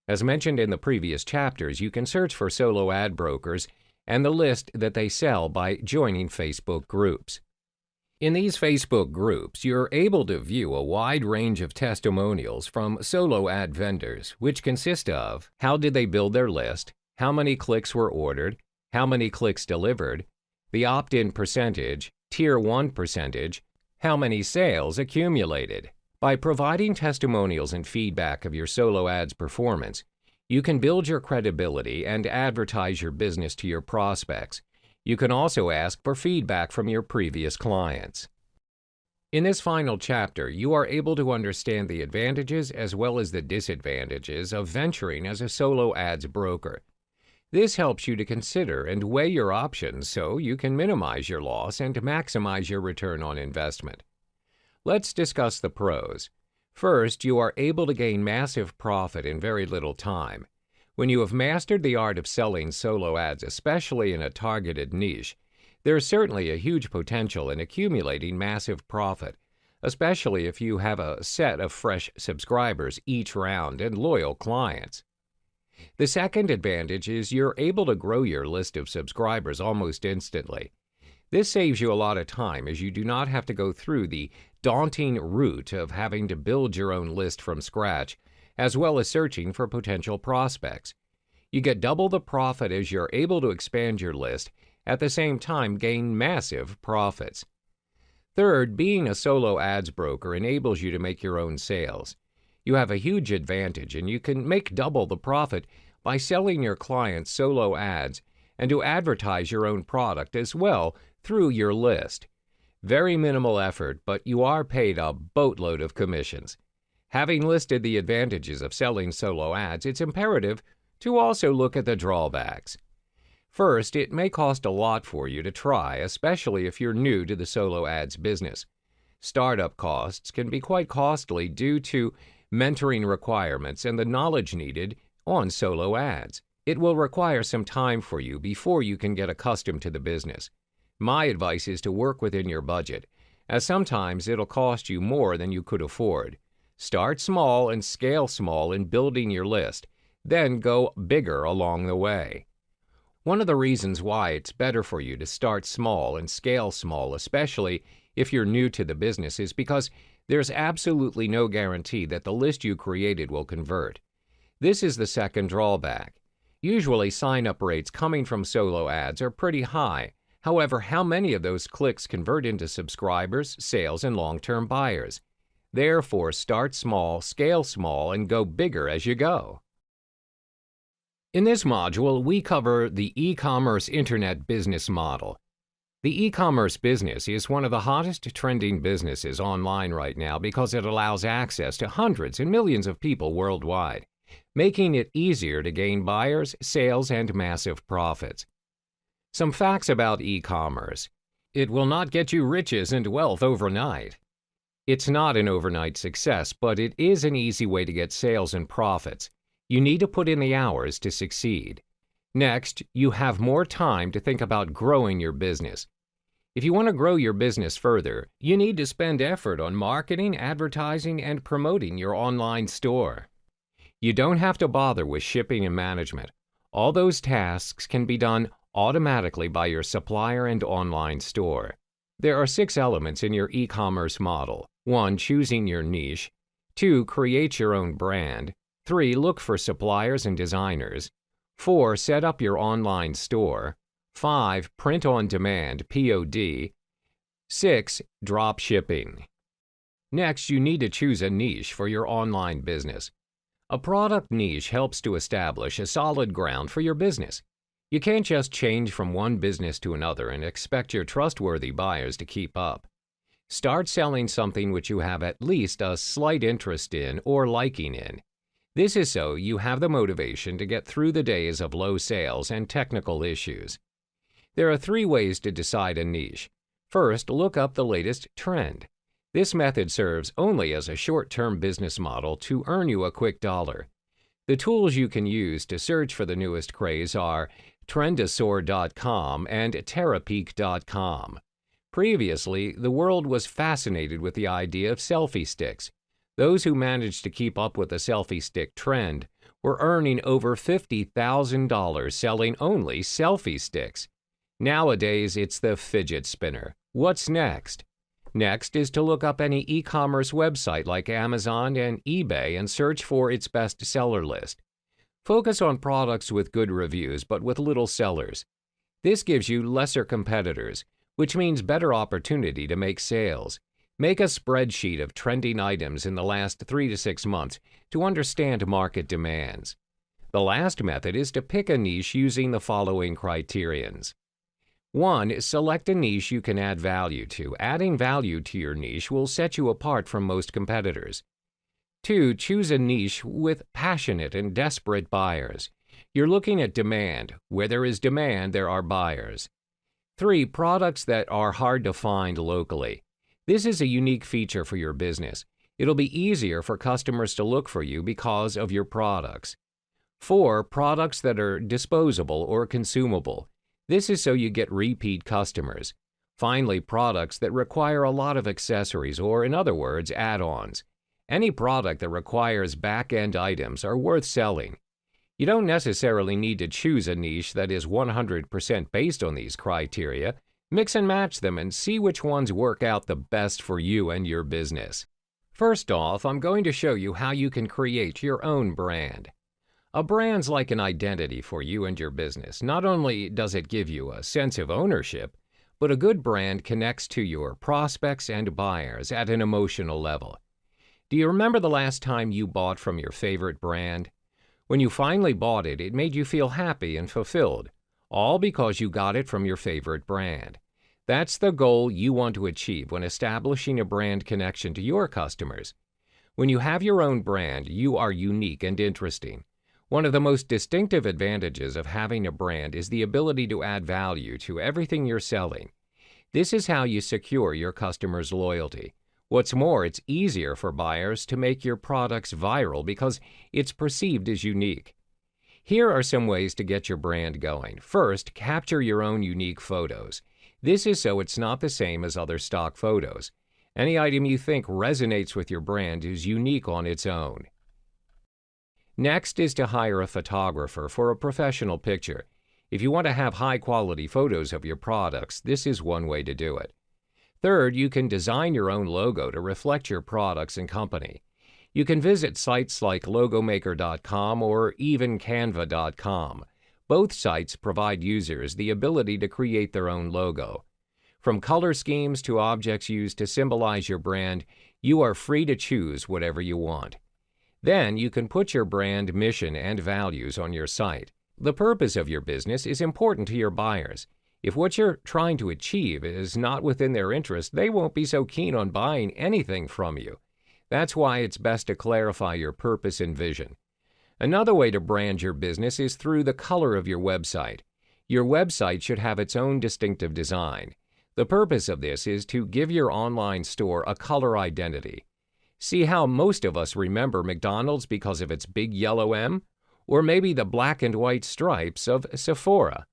As mentioned in the previous chapters, you can search for solo ad brokers and the list that they sell by joining Facebook groups. In these Facebook groups, you're able to view a wide range of testimonials from solo ad vendors, which consist of how did they build their list, how many clicks were ordered, how many clicks delivered, the opt-in percentage, Tier 1 percentage, how many sales accumulated. By providing testimonials and feedback of your solo ads performance, you can build your credibility and advertise your business to your prospects. You can also ask for feedback from your previous clients. In this final chapter, you are able to understand the advantages as well as the disadvantages of venturing as a solo ads broker. This helps you to consider and weigh your options so you can minimize your loss and maximize your return on investment. Let's discuss the pros. First, you are able to gain massive profit in very little time. When you have mastered the art of selling solo ads, especially in a targeted niche, there is certainly a huge potential in accumulating massive profit, especially if you have a set of fresh subscribers each round and loyal clients. The second advantage is you're able to grow your list of subscribers almost instantly. This saves you a lot of time as you do not have to go through the daunting route of having to build your own list from scratch, as well as searching for potential prospects. You get double the profit as you're able to expand your list, at the same time gain massive profits. Third, being a solo ads broker enables you to make your own sales. You have a huge advantage and you can make double the profit by selling your clients solo ads and to advertise your own product as well through your list. Very minimal effort, but you are paid a boatload of commissions. Having listed the advantages of selling solo ads, it's imperative to also look at the drawbacks. First, it may cost a lot for you to try, especially if you're new to the solo ads business. Startup costs can be quite costly due to mentoring requirements and the knowledge needed on solo ads. It will require some time for you before you can get accustomed to the business. My advice is to work within your budget, as sometimes it'll cost you more than you could afford. Start small and scale small in building your list, then go bigger along the way. One of the reasons why it's better for you to start small and scale small, especially if you're new to the business, is because there's absolutely no guarantee that the list you created will convert. This is the second drawback. Usually, sign-up rates coming from solo ads are pretty high. However, how many of those clicks convert into subscribers, sales, and long-term buyers? Therefore, start small, scale small, and go bigger as you go. In this module, we cover the e-commerce internet business model. The e-commerce business is one of the hottest trending businesses online right now because it allows access to hundreds and millions of people worldwide, making it easier to gain buyers, sales, and massive profits. Some facts about e-commerce. It will not get you riches and wealth overnight. It's not an overnight success, but it is an easy way to get sales and profits. You need to put in the hours to succeed. Next, you have more time to think about growing your business. If you want to grow your business further, you need to spend effort on marketing, advertising, and promoting your online store. You don't have to bother with shipping and management. All those tasks can be done automatically by your supplier and online store. There are 6 elements in your e-commerce model. 1. Choosing your niche. 2. Create your own brand. 3. Look for suppliers and designers. 4. Set up your online store. 5. Print on demand, POD. 6. Drop shipping. Next, you need to choose a niche for your online business. A product niche helps to establish a solid ground for your business. You can't just change from one business to another and expect your trustworthy buyers to keep up. Start selling something which you have at least a slight interest in or liking in. This is so you have the motivation to get through the days of low sales and technical issues. There are 3 ways to decide a niche. First, look up the latest trend. This method serves only as a short-term business model to earn you a quick dollar. The tools you can use to search for the newest craze are Trendosaur.com and Terapeak.com. Previously, the world was fascinated with the idea of selfie sticks. Those who managed to keep up with the selfie stick trend were earning over $50,000 selling only selfie sticks. Nowadays, it's the fidget spinner. What's next? Next is to look up any e-commerce website like Amazon and eBay and search for its bestseller list. Focus on products with good reviews but with little sellers. This gives you lesser competitors, which means better opportunity to make sales. Make a spreadsheet of trending items in the last 3 to 6 months to understand market demands. The last method is to pick a niche using the following criterions. 1. Select a niche you can add value to. Adding value to your niche will set you apart from most competitors. 2. Choose a niche with passionate and desperate buyers. You're looking at demand. Where there is demand, there are buyers. 3. Products that are hard to find locally. This is a unique feature for your business. It'll be easier for customers to look for you because of your products. 4. Products that are disposable or consumable. This is so you get repeat customers. Finally, products that require a lot of accessories, or in other words, add-ons. Any product that requires back-end items are worth selling. You don't necessarily need to choose a niche that is 100% based on these criteria. Mix and match them and see which ones work out the best for you and your business. First off, I'm going to show you how you can create your own brand. A brand's like an identity for you and your business. Not only does it give you a sense of ownership, but a good brand connects to your prospects and buyers at an emotional level. Do you remember the last time you bought from your favorite brand? When you finally bought it, it made you feel happy and fulfilled, all because you got it from your favorite brand. That's the goal you want to achieve when establishing a brand connection to your customers. When you have your own brand, you are unique and interesting. One of the most distinctive advantages of having a brand is the ability to add value to everything you're selling. This is how you secure your customers' loyalty. What's more, it's easier for buyers to make your products viral because it's perceived as unique. Here are some ways to get your brand going. First, capture your own unique photos. This is so it's not the same as other stock photos. Any item you think resonates with your brand is unique on its own. Next is to hire a photographer for a professional picture. If you want to have high-quality photos of your products, this is one way to do it. Third, you can design your own logo to reflect your products and company. You can visit sites like logomaker.com or even canva.com. Both sites provide users the ability to create their own logo. From color schemes to objects used to symbolize your brand, you are free to choose whatever you want. Then you can put your brand mission and values on your site. The purpose of your business is important to your buyers. If what you're trying to achieve is not within their interest, they won't be so keen on buying anything from you. That's why it's best to clarify your purpose and vision. Another way to brand your business is through the color of your website. Your website should have its own distinctive design. The purpose of this is to give your online store a color identity. See how most of us remember McDonald's because of its big yellow M? or maybe the black and white stripes of Sephora.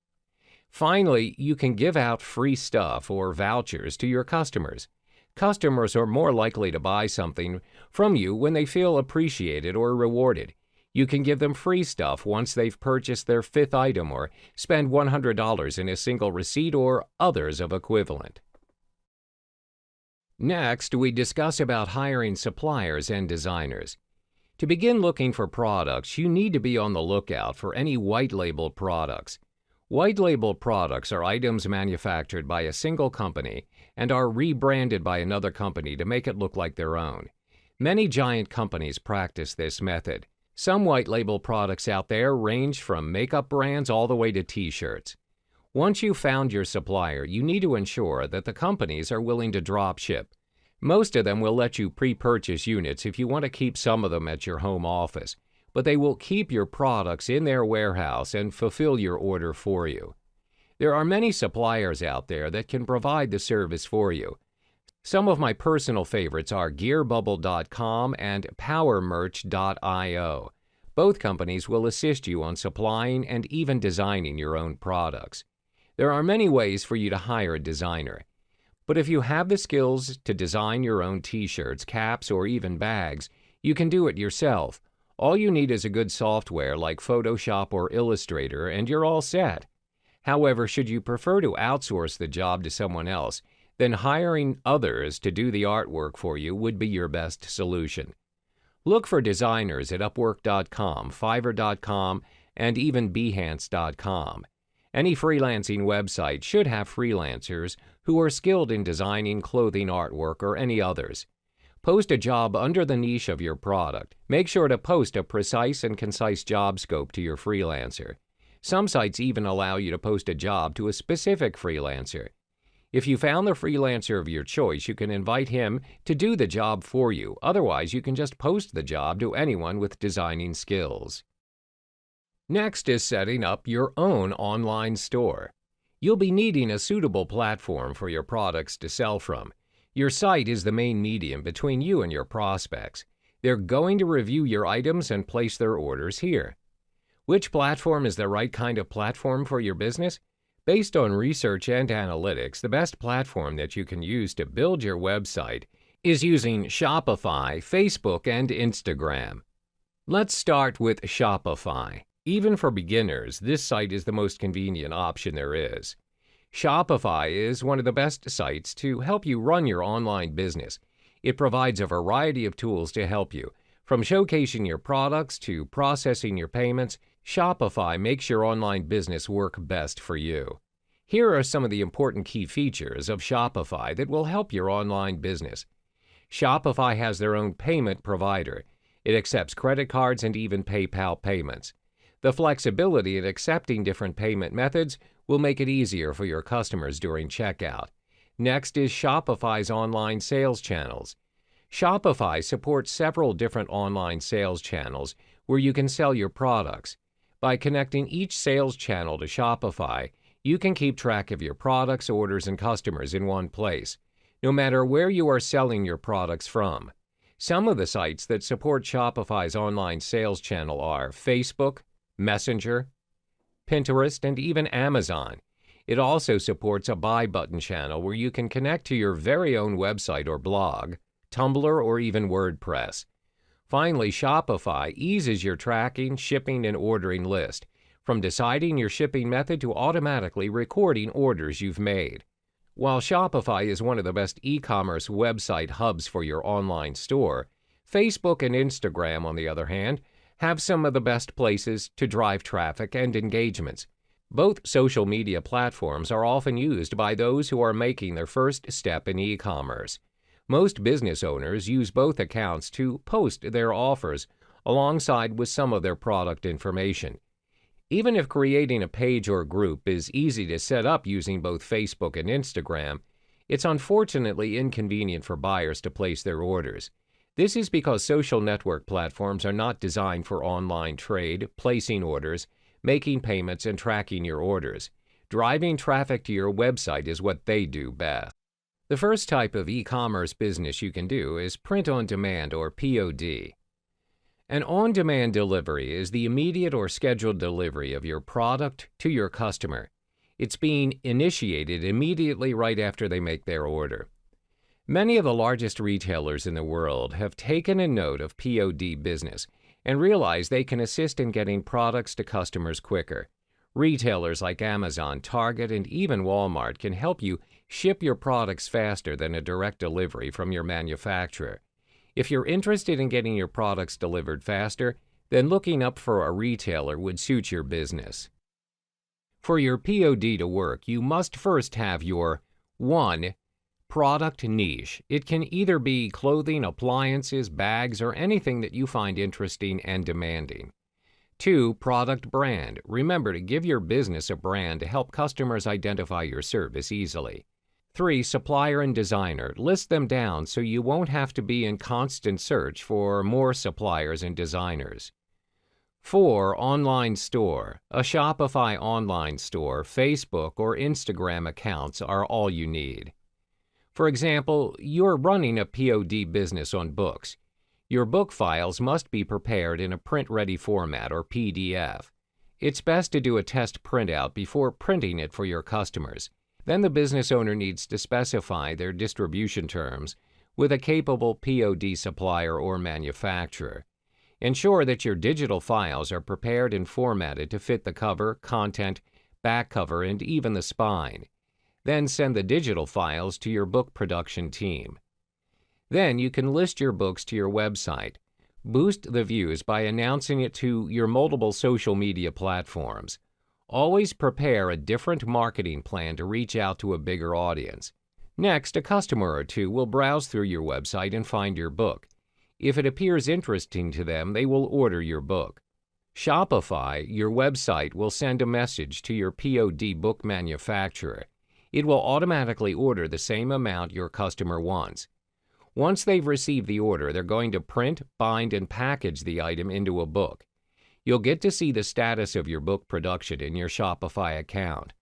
Finally, you can give out free stuff or vouchers to your customers. Customers are more likely to buy something from you when they feel appreciated or rewarded. You can give them free stuff once they've purchased their fifth item or spend $100 in a single receipt or others of equivalent. Next, we discuss about hiring suppliers and designers. To begin looking for products, you need to be on the lookout for any white label products. White label products are items manufactured by a single company and are rebranded by another company to make it look like their own. Many giant companies practice this method. Some white label products out there range from makeup brands all the way to t-shirts. Once you've found your supplier, you need to ensure that the companies are willing to drop ship. Most of them will let you pre-purchase units if you want to keep some of them at your home office, but they will keep your products in their warehouse and fulfill your order for you. There are many suppliers out there that can provide the service for you. Some of my personal favorites are gearbubble.com and powermerch.io. Both companies will assist you on supplying and even designing your own products. There are many ways for you to hire a designer. But if you have the skills to design your own t-shirts, caps, or even bags, you can do it yourself. All you need is a good software like Photoshop or Illustrator, and you're all set. However, should you prefer to outsource the job to someone else, then hiring others to do the artwork for you would be your best solution. Look for designers at Upwork.com, Fiverr.com, and even Behance.com. Any freelancing website should have freelancers who are skilled in designing clothing, artwork, or any others. Post a job under the niche of your product. Make sure to post a precise and concise job scope to your freelancer. Some sites even allow you to post a job to a specific freelancer. If you found the freelancer of your choice, you can invite him to do the job for you. Otherwise, you can just post the job to anyone with designing skills. Next is setting up your own online store. You'll be needing a suitable platform for your products to sell from. Your site is the main medium between you and your prospects. They're going to review your items and place their orders here. Which platform is the right kind of platform for your business? Based on research and analytics, the best platform that you can use to build your website is using Shopify, Facebook, and Instagram. Let's start with Shopify. Even for beginners, this site is the most convenient option there is. Shopify is one of the best sites to help you run your online business. It provides a variety of tools to help you. From showcasing your products to processing your payments, Shopify makes your online business work best for you. Here are some of the important key features of Shopify that will help your online business. Shopify has their own payment provider. It accepts credit cards and even PayPal payments. The flexibility in accepting different payment methods will make it easier for your customers during checkout. Next is Shopify's online sales channels. Shopify supports several different online sales channels where you can sell your products. By connecting each sales channel to Shopify, you can keep track of your products, orders, and customers in one place, no matter where you are selling your products from. Some of the sites that support Shopify's online sales channel are Facebook, Messenger, Pinterest, and even Amazon. It also supports a buy button channel where you can connect to your very own website or blog, Tumblr, or even WordPress. Finally, Shopify eases your tracking, shipping, and ordering list, from deciding your shipping method to automatically recording orders you've made. While Shopify is one of the best e-commerce website hubs for your online store, Facebook and Instagram, on the other hand, have some of the best places to drive traffic and engagements. Both social media platforms are often used by those who are making their first step in e-commerce. Most business owners use both accounts to post their offers alongside with some of their product information. Even if creating a page or group is easy to set up using both Facebook and Instagram, it's unfortunately inconvenient for buyers to place their orders. This is because social network platforms are not designed for online trade, placing orders, making payments, and tracking your orders. Driving traffic to your website is what they do best. The first type of e-commerce business you can do is print on demand, or POD. An on-demand delivery is the immediate or scheduled delivery of your product to your customer. It's being initiated immediately right after they make their order. Many of the largest retailers in the world have taken a note of POD business and realize they can assist in getting products to customers quicker. Retailers like Amazon, Target, and even Walmart can help you ship your products faster than a direct delivery from your manufacturer. If you're interested in getting your products delivered faster, then looking up for a retailer would suit your business. For your POD to work, you must first have your 1. Product niche. It can either be clothing, appliances, bags, or anything that you find interesting and demanding. 2. Product brand. Remember to give your business a brand to help customers identify your service easily. 3. Supplier and designer. List them down so you won't have to be in constant search for more suppliers and designers. 4. Online store. A Shopify online store, Facebook, or Instagram accounts are all you need. For example, you're running a POD business on books. Your book files must be prepared in a print-ready format or PDF. It's best to do a test printout before printing it for your customers. Then the business owner needs to specify their distribution terms with a capable POD supplier or manufacturer. Ensure that your digital files are prepared and formatted to fit the cover, content, back cover, and even the spine. Then send the digital files to your book production team. Then you can list your books to your website. Boost the views by announcing it to your multiple social media platforms. Always prepare a different marketing plan to reach out to a bigger audience. Next, a customer or two will browse through your website and find your book. If it appears interesting to them, they will order your book. Shopify, your website, will send a message to your POD book manufacturer. It will automatically order the same amount your customer wants. Once they've received the order, they're going to print, bind, and package the item into a book. You'll get to see the status of your book production in your Shopify account.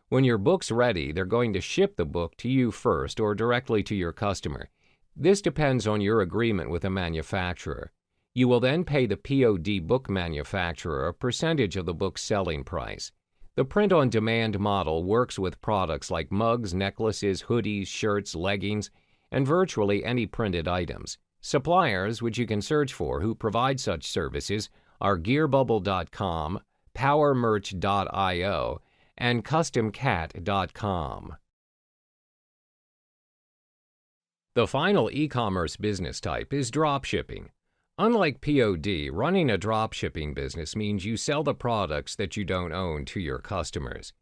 When your book's ready, they're going to ship the book to you first or directly to your customer. This depends on your agreement with the manufacturer. You will then pay the POD book manufacturer a percentage of the book's selling price. The print-on-demand model works with products like mugs, necklaces, hoodies, shirts, leggings, and virtually any printed items. Suppliers, which you can search for, who provide such services are gearbubble.com, powermerch.io, and customcat.com. The final e-commerce business type is dropshipping. Unlike POD, running a dropshipping business means you sell the products that you don't own to your customers.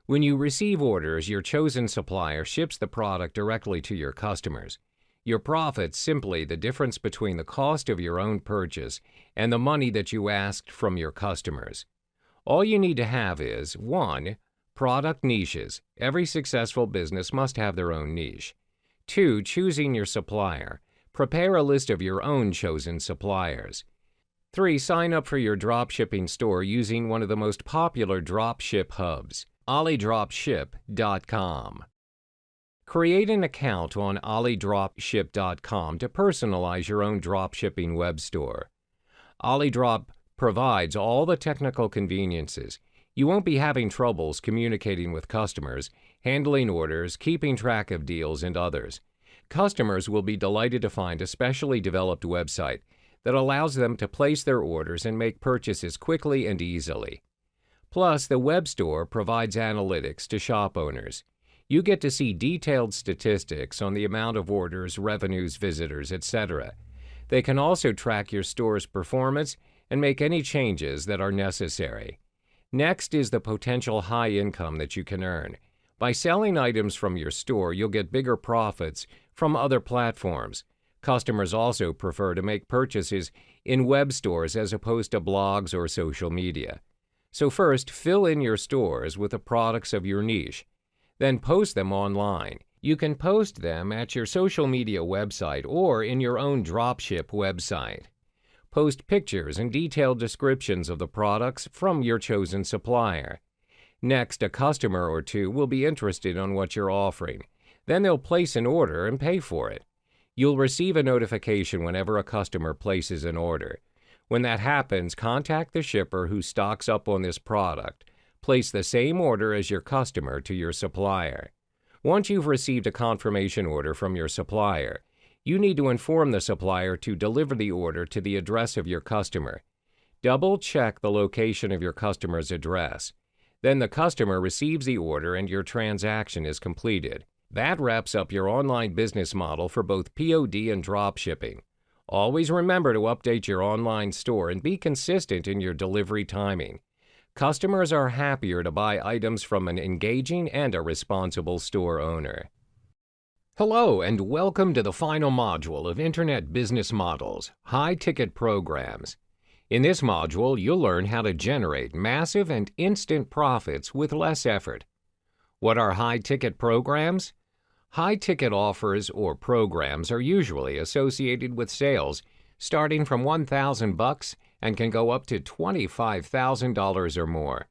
When you receive orders, your chosen supplier ships the product directly to your customers. Your profit's simply the difference between the cost of your own purchase and the money that you asked from your customers. All you need to have is 1. Product niches. Every successful business must have their own niche. 2. Choosing your supplier. Prepare a list of your own chosen suppliers. 3. Sign up for your dropshipping store using one of the most popular dropship hubs, alidropship.com. Create an account on alidropship.com to personalize your own dropshipping web store. AliDrop provides all the technical conveniences. You won't be having troubles communicating with customers, handling orders, keeping track of deals, and others. Customers will be delighted to find a specially developed website that allows them to place their orders and make purchases quickly and easily. Plus, the web store provides analytics to shop owners. You get to see detailed statistics on the amount of orders, revenues, visitors, etc. They can also track your store's performance and make any changes that are necessary. Next is the potential high income that you can earn. By selling items from your store, you'll get bigger profits from other platforms. Customers also prefer to make purchases in web stores as opposed to blogs or social media. So first, fill in your stores with the products of your niche. Then post them online. You can post them at your social media website or in your own dropship website. Post pictures and detailed descriptions of the products from your chosen supplier. Next, a customer or two will be interested in what you're offering. Then they'll place an order and pay for it. You'll receive a notification whenever a customer places an order. When that happens, contact the shipper who stocks up on this product. Place the same order as your customer to your supplier. Once you've received a confirmation order from your supplier, you need to inform the supplier to deliver the order to the address of your customer. Double-check the location of your customer's address. Then the customer receives the order and your transaction is completed. That wraps up your online business model for both POD and drop shipping. Always remember to update your online store and be consistent in your delivery timing. Customers are happier to buy items from an engaging and a responsible store owner. Hello and welcome to the final module of Internet Business Models, High-Ticket Programs. In this module, you'll learn how to generate massive and instant profits with less effort. What are high-ticket programs? High-ticket offers or programs are usually associated with sales starting from $1,000 and can go up to $25,000 or more.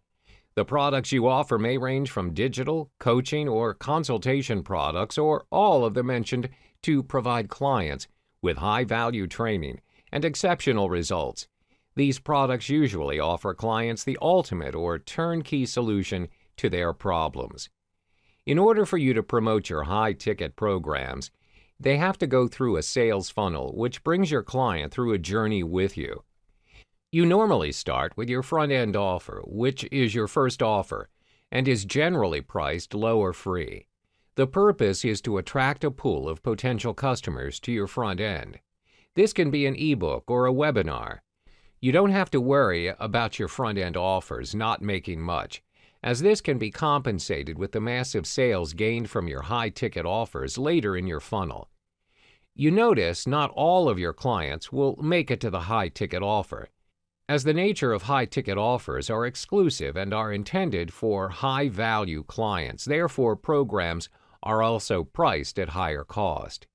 The products you offer may range from digital, coaching, or consultation products, or all of the mentioned, to provide clients with high-value training and exceptional results. These products usually offer clients the ultimate or turnkey solution to their problems. In order for you to promote your high-ticket programs, they have to go through a sales funnel, which brings your client through a journey with you. You normally start with your front-end offer, which is your first offer, and is generally priced low or free. The purpose is to attract a pool of potential customers to your front end. This can be an ebook or a webinar. You don't have to worry about your front-end offers not making much, as this can be compensated with the massive sales gained from your high-ticket offers later in your funnel. You notice not all of your clients will make it to the high-ticket offer, as the nature of high-ticket offers are exclusive and are intended for high-value clients. Therefore, programs are also priced at higher cost.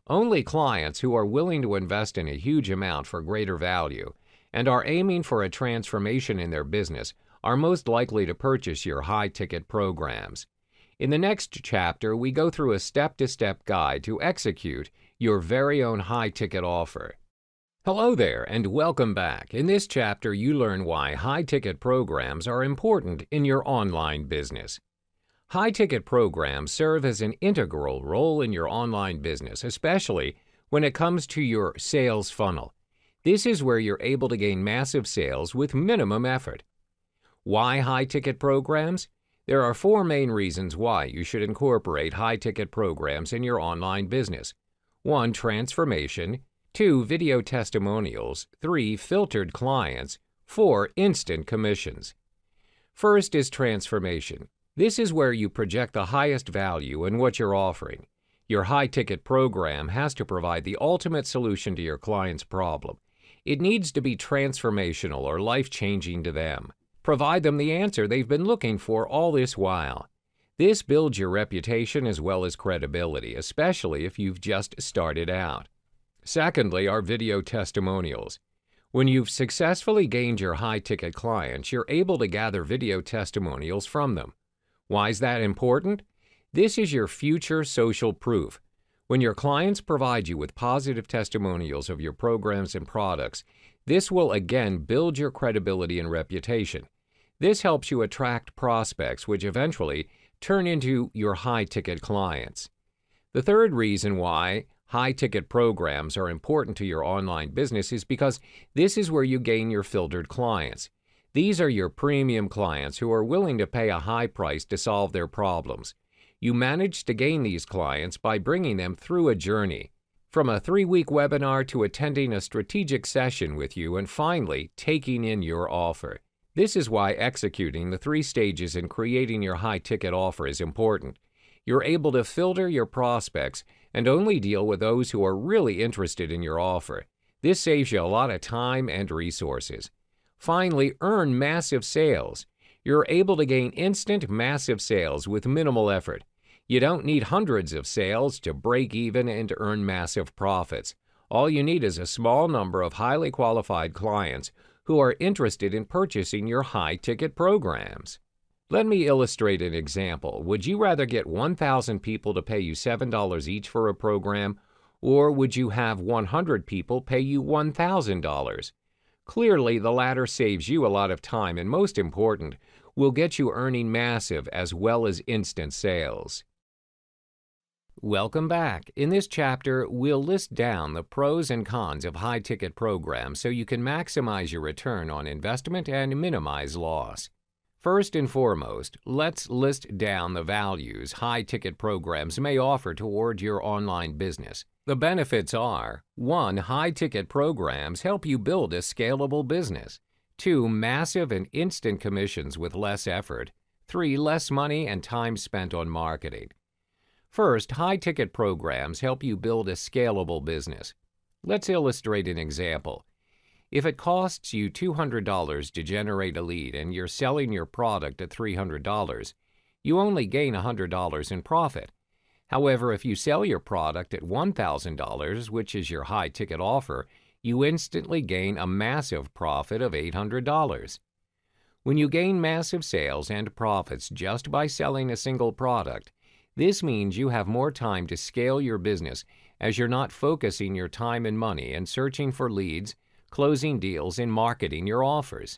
Only clients who are willing to invest in a huge amount for greater value and are aiming for a transformation in their business are most likely to purchase your high-ticket programs. In the next chapter, we go through a step-to-step guide to execute your very own high-ticket offer. Hello there, and welcome back. In this chapter, you learn why high-ticket programs are important in your online business. High-ticket programs serve as an integral role in your online business, especially when it comes to your sales funnel. This is where you're able to gain massive sales with minimum effort. Why high-ticket programs? There are 4 main reasons why you should incorporate high-ticket programs in your online business. 1. Transformation. 2. Video testimonials. 3. Filtered clients. 4. Instant commissions. First is transformation. This is where you project the highest value in what you're offering. Your high-ticket program has to provide the ultimate solution to your client's problem. It needs to be transformational or life-changing to them. Provide them the answer they've been looking for all this while. This builds your reputation as well as credibility, especially if you've just started out. Secondly are video testimonials. When you've successfully gained your high-ticket clients, you're able to gather video testimonials from them. Why is that important? This is your future social proof. When your clients provide you with positive testimonials of your programs and products, this will again build your credibility and reputation. This helps you attract prospects, which eventually turn into your high-ticket clients. The third reason why high-ticket programs are important to your online business is because this is where you gain your filtered clients. These are your premium clients who are willing to pay a high price to solve their problems. You manage to gain these clients by bringing them through a journey, from a 3-week webinar to attending a strategic session with you and finally taking in your offer. This is why executing the 3 stages in creating your high-ticket offer is important. You're able to filter your prospects and only deal with those who are really interested in your offer. This saves you a lot of time and resources. Finally, earn massive sales. You're able to gain instant massive sales with minimal effort. You don't need hundreds of sales to break even and earn massive profits. All you need is a small number of highly qualified clients who are interested in purchasing your high-ticket programs. Let me illustrate an example. Would you rather get 1,000 people to pay you $7 each for a program, or would you have 100 people pay you $1,000? Clearly, the latter saves you a lot of time and, most important, will get you earning massive as well as instant sales. Welcome back. In this chapter, we'll list down the pros and cons of high-ticket programs so you can maximize your return on investment and minimize loss. First and foremost, let's list down the values high-ticket programs may offer toward your online business. The benefits are: 1. High-ticket programs help you build a scalable business. 2. Massive and instant commissions with less effort. 3. Less money and time spent on marketing. First, high-ticket programs help you build a scalable business. Let's illustrate an example. If it costs you $200 to generate a lead and you're selling your product at $300, you only gain $100 in profit. However, if you sell your product at $1,000, which is your high-ticket offer, you instantly gain a massive profit of $800. When you gain massive sales and profits just by selling a single product, this means you have more time to scale your business as you're not focusing your time and money in searching for leads, closing deals, and marketing your offers.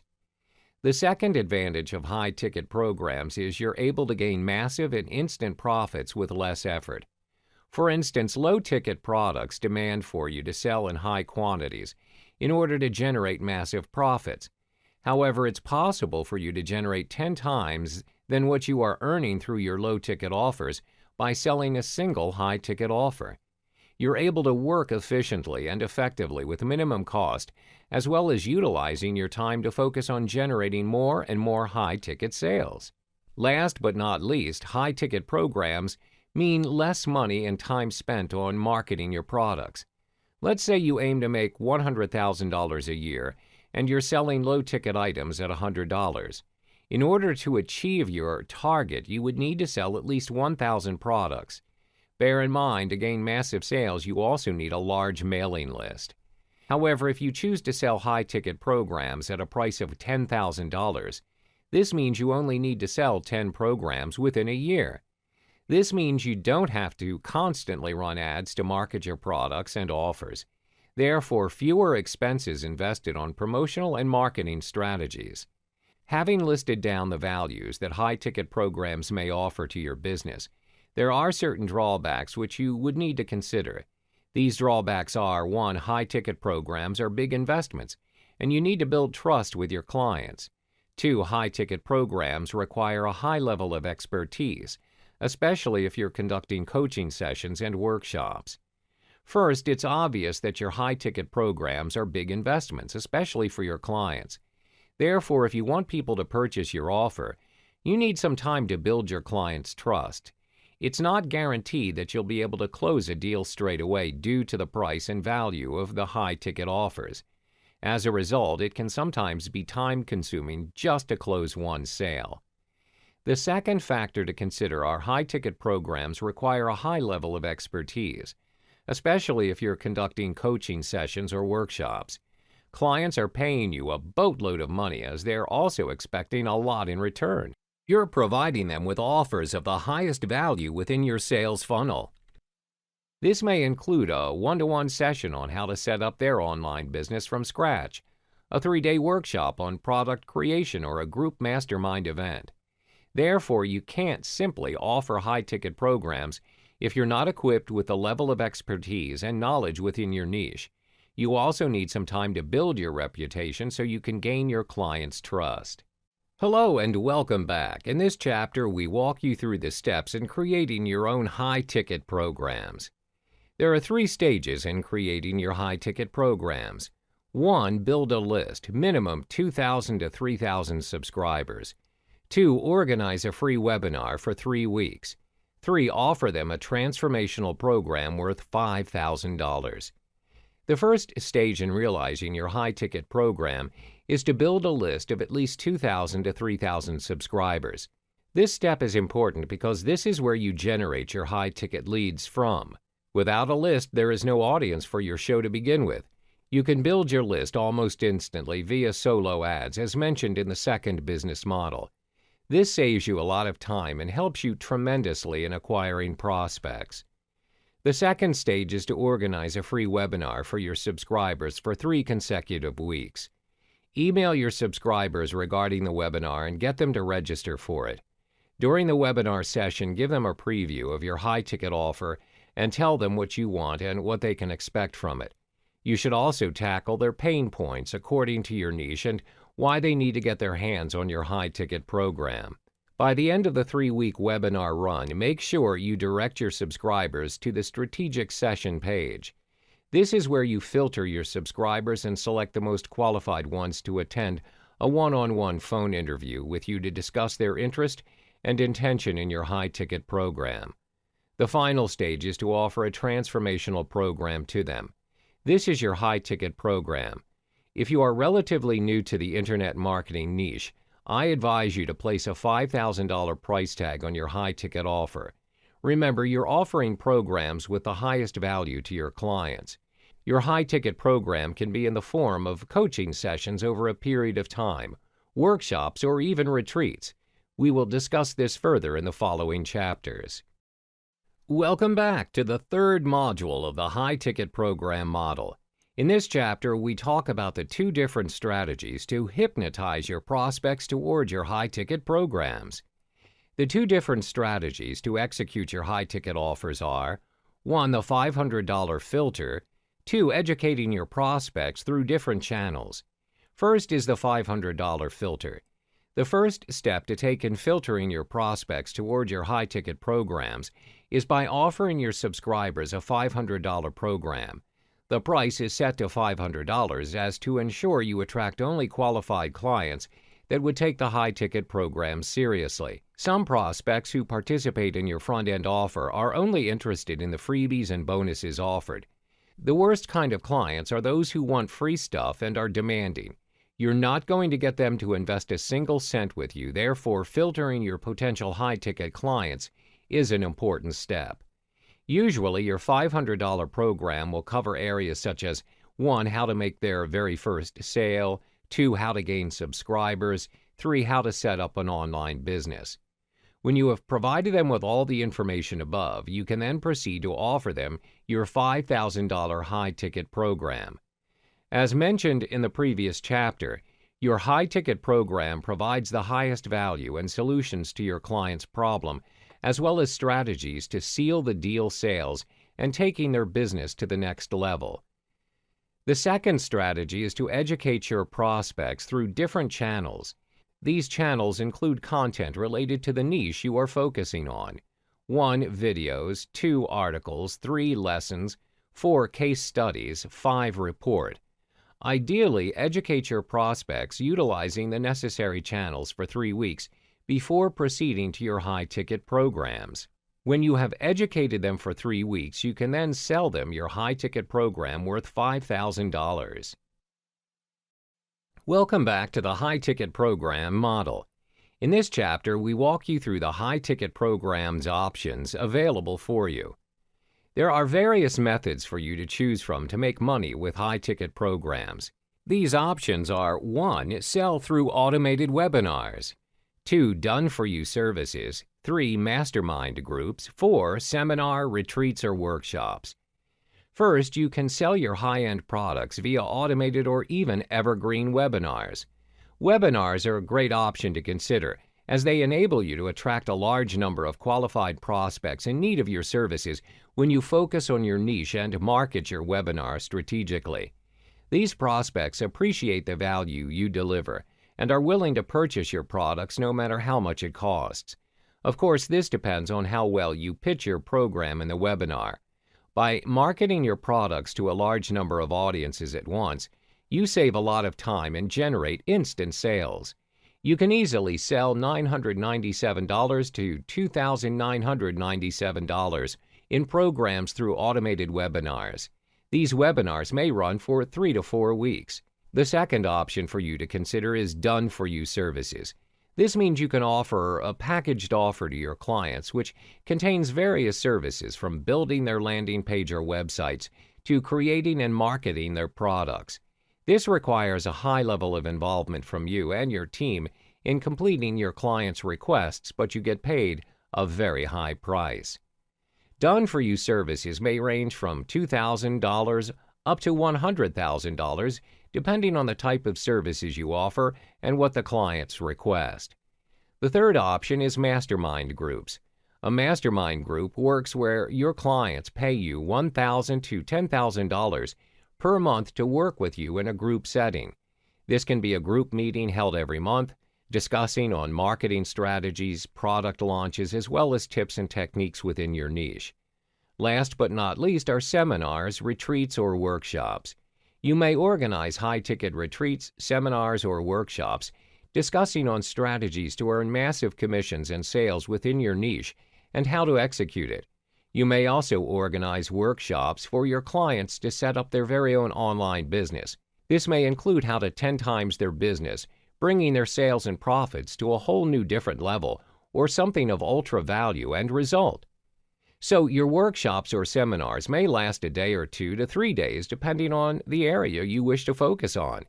The second advantage of high-ticket programs is you're able to gain massive and instant profits with less effort. For instance, low-ticket products demand for you to sell in high quantities in order to generate massive profits. However, it's possible for you to generate 10 times than what you are earning through your low-ticket offers by selling a single high-ticket offer. You're able to work efficiently and effectively with minimum cost, as well as utilizing your time to focus on generating more and more high-ticket sales. Last but not least, high-ticket programs mean less money and time spent on marketing your products. Let's say you aim to make $100,000 a year and you're selling low-ticket items at $100. In order to achieve your target, you would need to sell at least 1,000 products. Bear in mind, to gain massive sales, you also need a large mailing list. However, if you choose to sell high-ticket programs at a price of $10,000, this means you only need to sell 10 programs within a year. This means you don't have to constantly run ads to market your products and offers. Therefore, fewer expenses invested on promotional and marketing strategies. Having listed down the values that high-ticket programs may offer to your business, there are certain drawbacks which you would need to consider. These drawbacks are: 1. High-ticket programs are big investments, and you need to build trust with your clients. 2. High-ticket programs require a high level of expertise, especially if you're conducting coaching sessions and workshops. First, it's obvious that your high-ticket programs are big investments, especially for your clients. Therefore, if you want people to purchase your offer, you need some time to build your clients' trust. It's not guaranteed that you'll be able to close a deal straight away due to the price and value of the high-ticket offers. As a result, it can sometimes be time-consuming just to close one sale. The second factor to consider are high-ticket programs require a high level of expertise, especially if you're conducting coaching sessions or workshops. Clients are paying you a boatload of money as they're also expecting a lot in return. You're providing them with offers of the highest value within your sales funnel. This may include a one-to-one session on how to set up their online business from scratch, a 3-day workshop on product creation, or a group mastermind event. Therefore, you can't simply offer high-ticket programs if you're not equipped with the level of expertise and knowledge within your niche. You also need some time to build your reputation so you can gain your clients' trust. Hello and welcome back. In this chapter, we walk you through the steps in creating your own high-ticket programs. There are 3 stages in creating your high-ticket programs. 1. Build a list, minimum 2,000 to 3,000 subscribers. 2. Organize a free webinar for 3 weeks. 3. Offer them a transformational program worth $5,000. The first stage in realizing your high-ticket program is to build a list of at least 2,000 to 3,000 subscribers. This step is important because this is where you generate your high-ticket leads from. Without a list, there is no audience for your show to begin with. You can build your list almost instantly via solo ads, as mentioned in the second business model. This saves you a lot of time and helps you tremendously in acquiring prospects. The second stage is to organize a free webinar for your subscribers for 3 consecutive weeks. Email your subscribers regarding the webinar and get them to register for it. During the webinar session, give them a preview of your high-ticket offer and tell them what you want and what they can expect from it. You should also tackle their pain points according to your niche and why they need to get their hands on your high-ticket program. By the end of the 3-week webinar run, make sure you direct your subscribers to the strategic session page. This is where you filter your subscribers and select the most qualified ones to attend a one-on-one phone interview with you to discuss their interest and intention in your high-ticket program. The final stage is to offer a transformational program to them. This is your high-ticket program. If you are relatively new to the internet marketing niche, I advise you to place a $5,000 price tag on your high-ticket offer. Remember, you're offering programs with the highest value to your clients. Your high-ticket program can be in the form of coaching sessions over a period of time, workshops, or even retreats. We will discuss this further in the following chapters. Welcome back to the third module of the high-ticket program model. In this chapter, we talk about the two different strategies to hypnotize your prospects towards your high-ticket programs. The two different strategies to execute your high-ticket offers are: 1. The $500 filter. 2. Educating your prospects through different channels. First is the $500 filter. The first step to take in filtering your prospects toward your high-ticket programs is by offering your subscribers a $500 program. The price is set to $500 as to ensure you attract only qualified clients that would take the high-ticket program seriously. Some prospects who participate in your front-end offer are only interested in the freebies and bonuses offered. The worst kind of clients are those who want free stuff and are demanding. You're not going to get them to invest a single cent with you, therefore filtering your potential high-ticket clients is an important step. Usually, your $500 program will cover areas such as 1. How to make their very first sale, 2. How to gain subscribers, 3. How to set up an online business. When you have provided them with all the information above, you can then proceed to offer them your $5,000 high-ticket program. As mentioned in the previous chapter, your high-ticket program provides the highest value and solutions to your client's problem, as well as strategies to seal the deal sales and taking their business to the next level. The second strategy is to educate your prospects through different channels. These channels include content related to the niche you are focusing on. 1. Videos, 2. Articles, 3. Lessons, 4. Case studies, 5. Report. Ideally, educate your prospects utilizing the necessary channels for 3 weeks before proceeding to your high-ticket programs. When you have educated them for 3 weeks, you can then sell them your high-ticket program worth $5,000. Welcome back to the high-ticket program model. In this chapter, we walk you through the high-ticket program's options available for you. There are various methods for you to choose from to make money with high-ticket programs. These options are: 1. Sell through automated webinars. 2. Done-for-you services. 3. Mastermind groups. 4. Seminar, retreats, or workshops. First, you can sell your high-end products via automated or even evergreen webinars. Webinars are a great option to consider, as they enable you to attract a large number of qualified prospects in need of your services when you focus on your niche and market your webinar strategically. These prospects appreciate the value you deliver and are willing to purchase your products no matter how much it costs. Of course, this depends on how well you pitch your program in the webinar. By marketing your products to a large number of audiences at once, you save a lot of time and generate instant sales. You can easily sell $997 to $2,997 in programs through automated webinars. These webinars may run for 3 to 4 weeks. The second option for you to consider is done-for-you services. This means you can offer a packaged offer to your clients which contains various services from building their landing page or websites to creating and marketing their products. This requires a high level of involvement from you and your team in completing your clients' requests, but you get paid a very high price. Done-for-you services may range from $2,000 up to $100,000, depending on the type of services you offer and what the clients request. The third option is mastermind groups. A mastermind group works where your clients pay you $1,000 to $10,000 per month to work with you in a group setting. This can be a group meeting held every month, discussing on marketing strategies, product launches, as well as tips and techniques within your niche. Last but not least are seminars, retreats, or workshops. You may organize high-ticket retreats, seminars, or workshops discussing on strategies to earn massive commissions and sales within your niche and how to execute it. You may also organize workshops for your clients to set up their very own online business. This may include how to 10 times their business, bringing their sales and profits to a whole new different level, or something of ultra value and result. So your workshops or seminars may last a day or 2 to 3 days depending on the area you wish to focus on.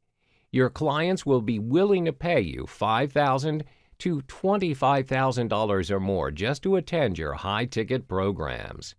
Your clients will be willing to pay you $5,000 to $25,000 or more just to attend your high-ticket programs.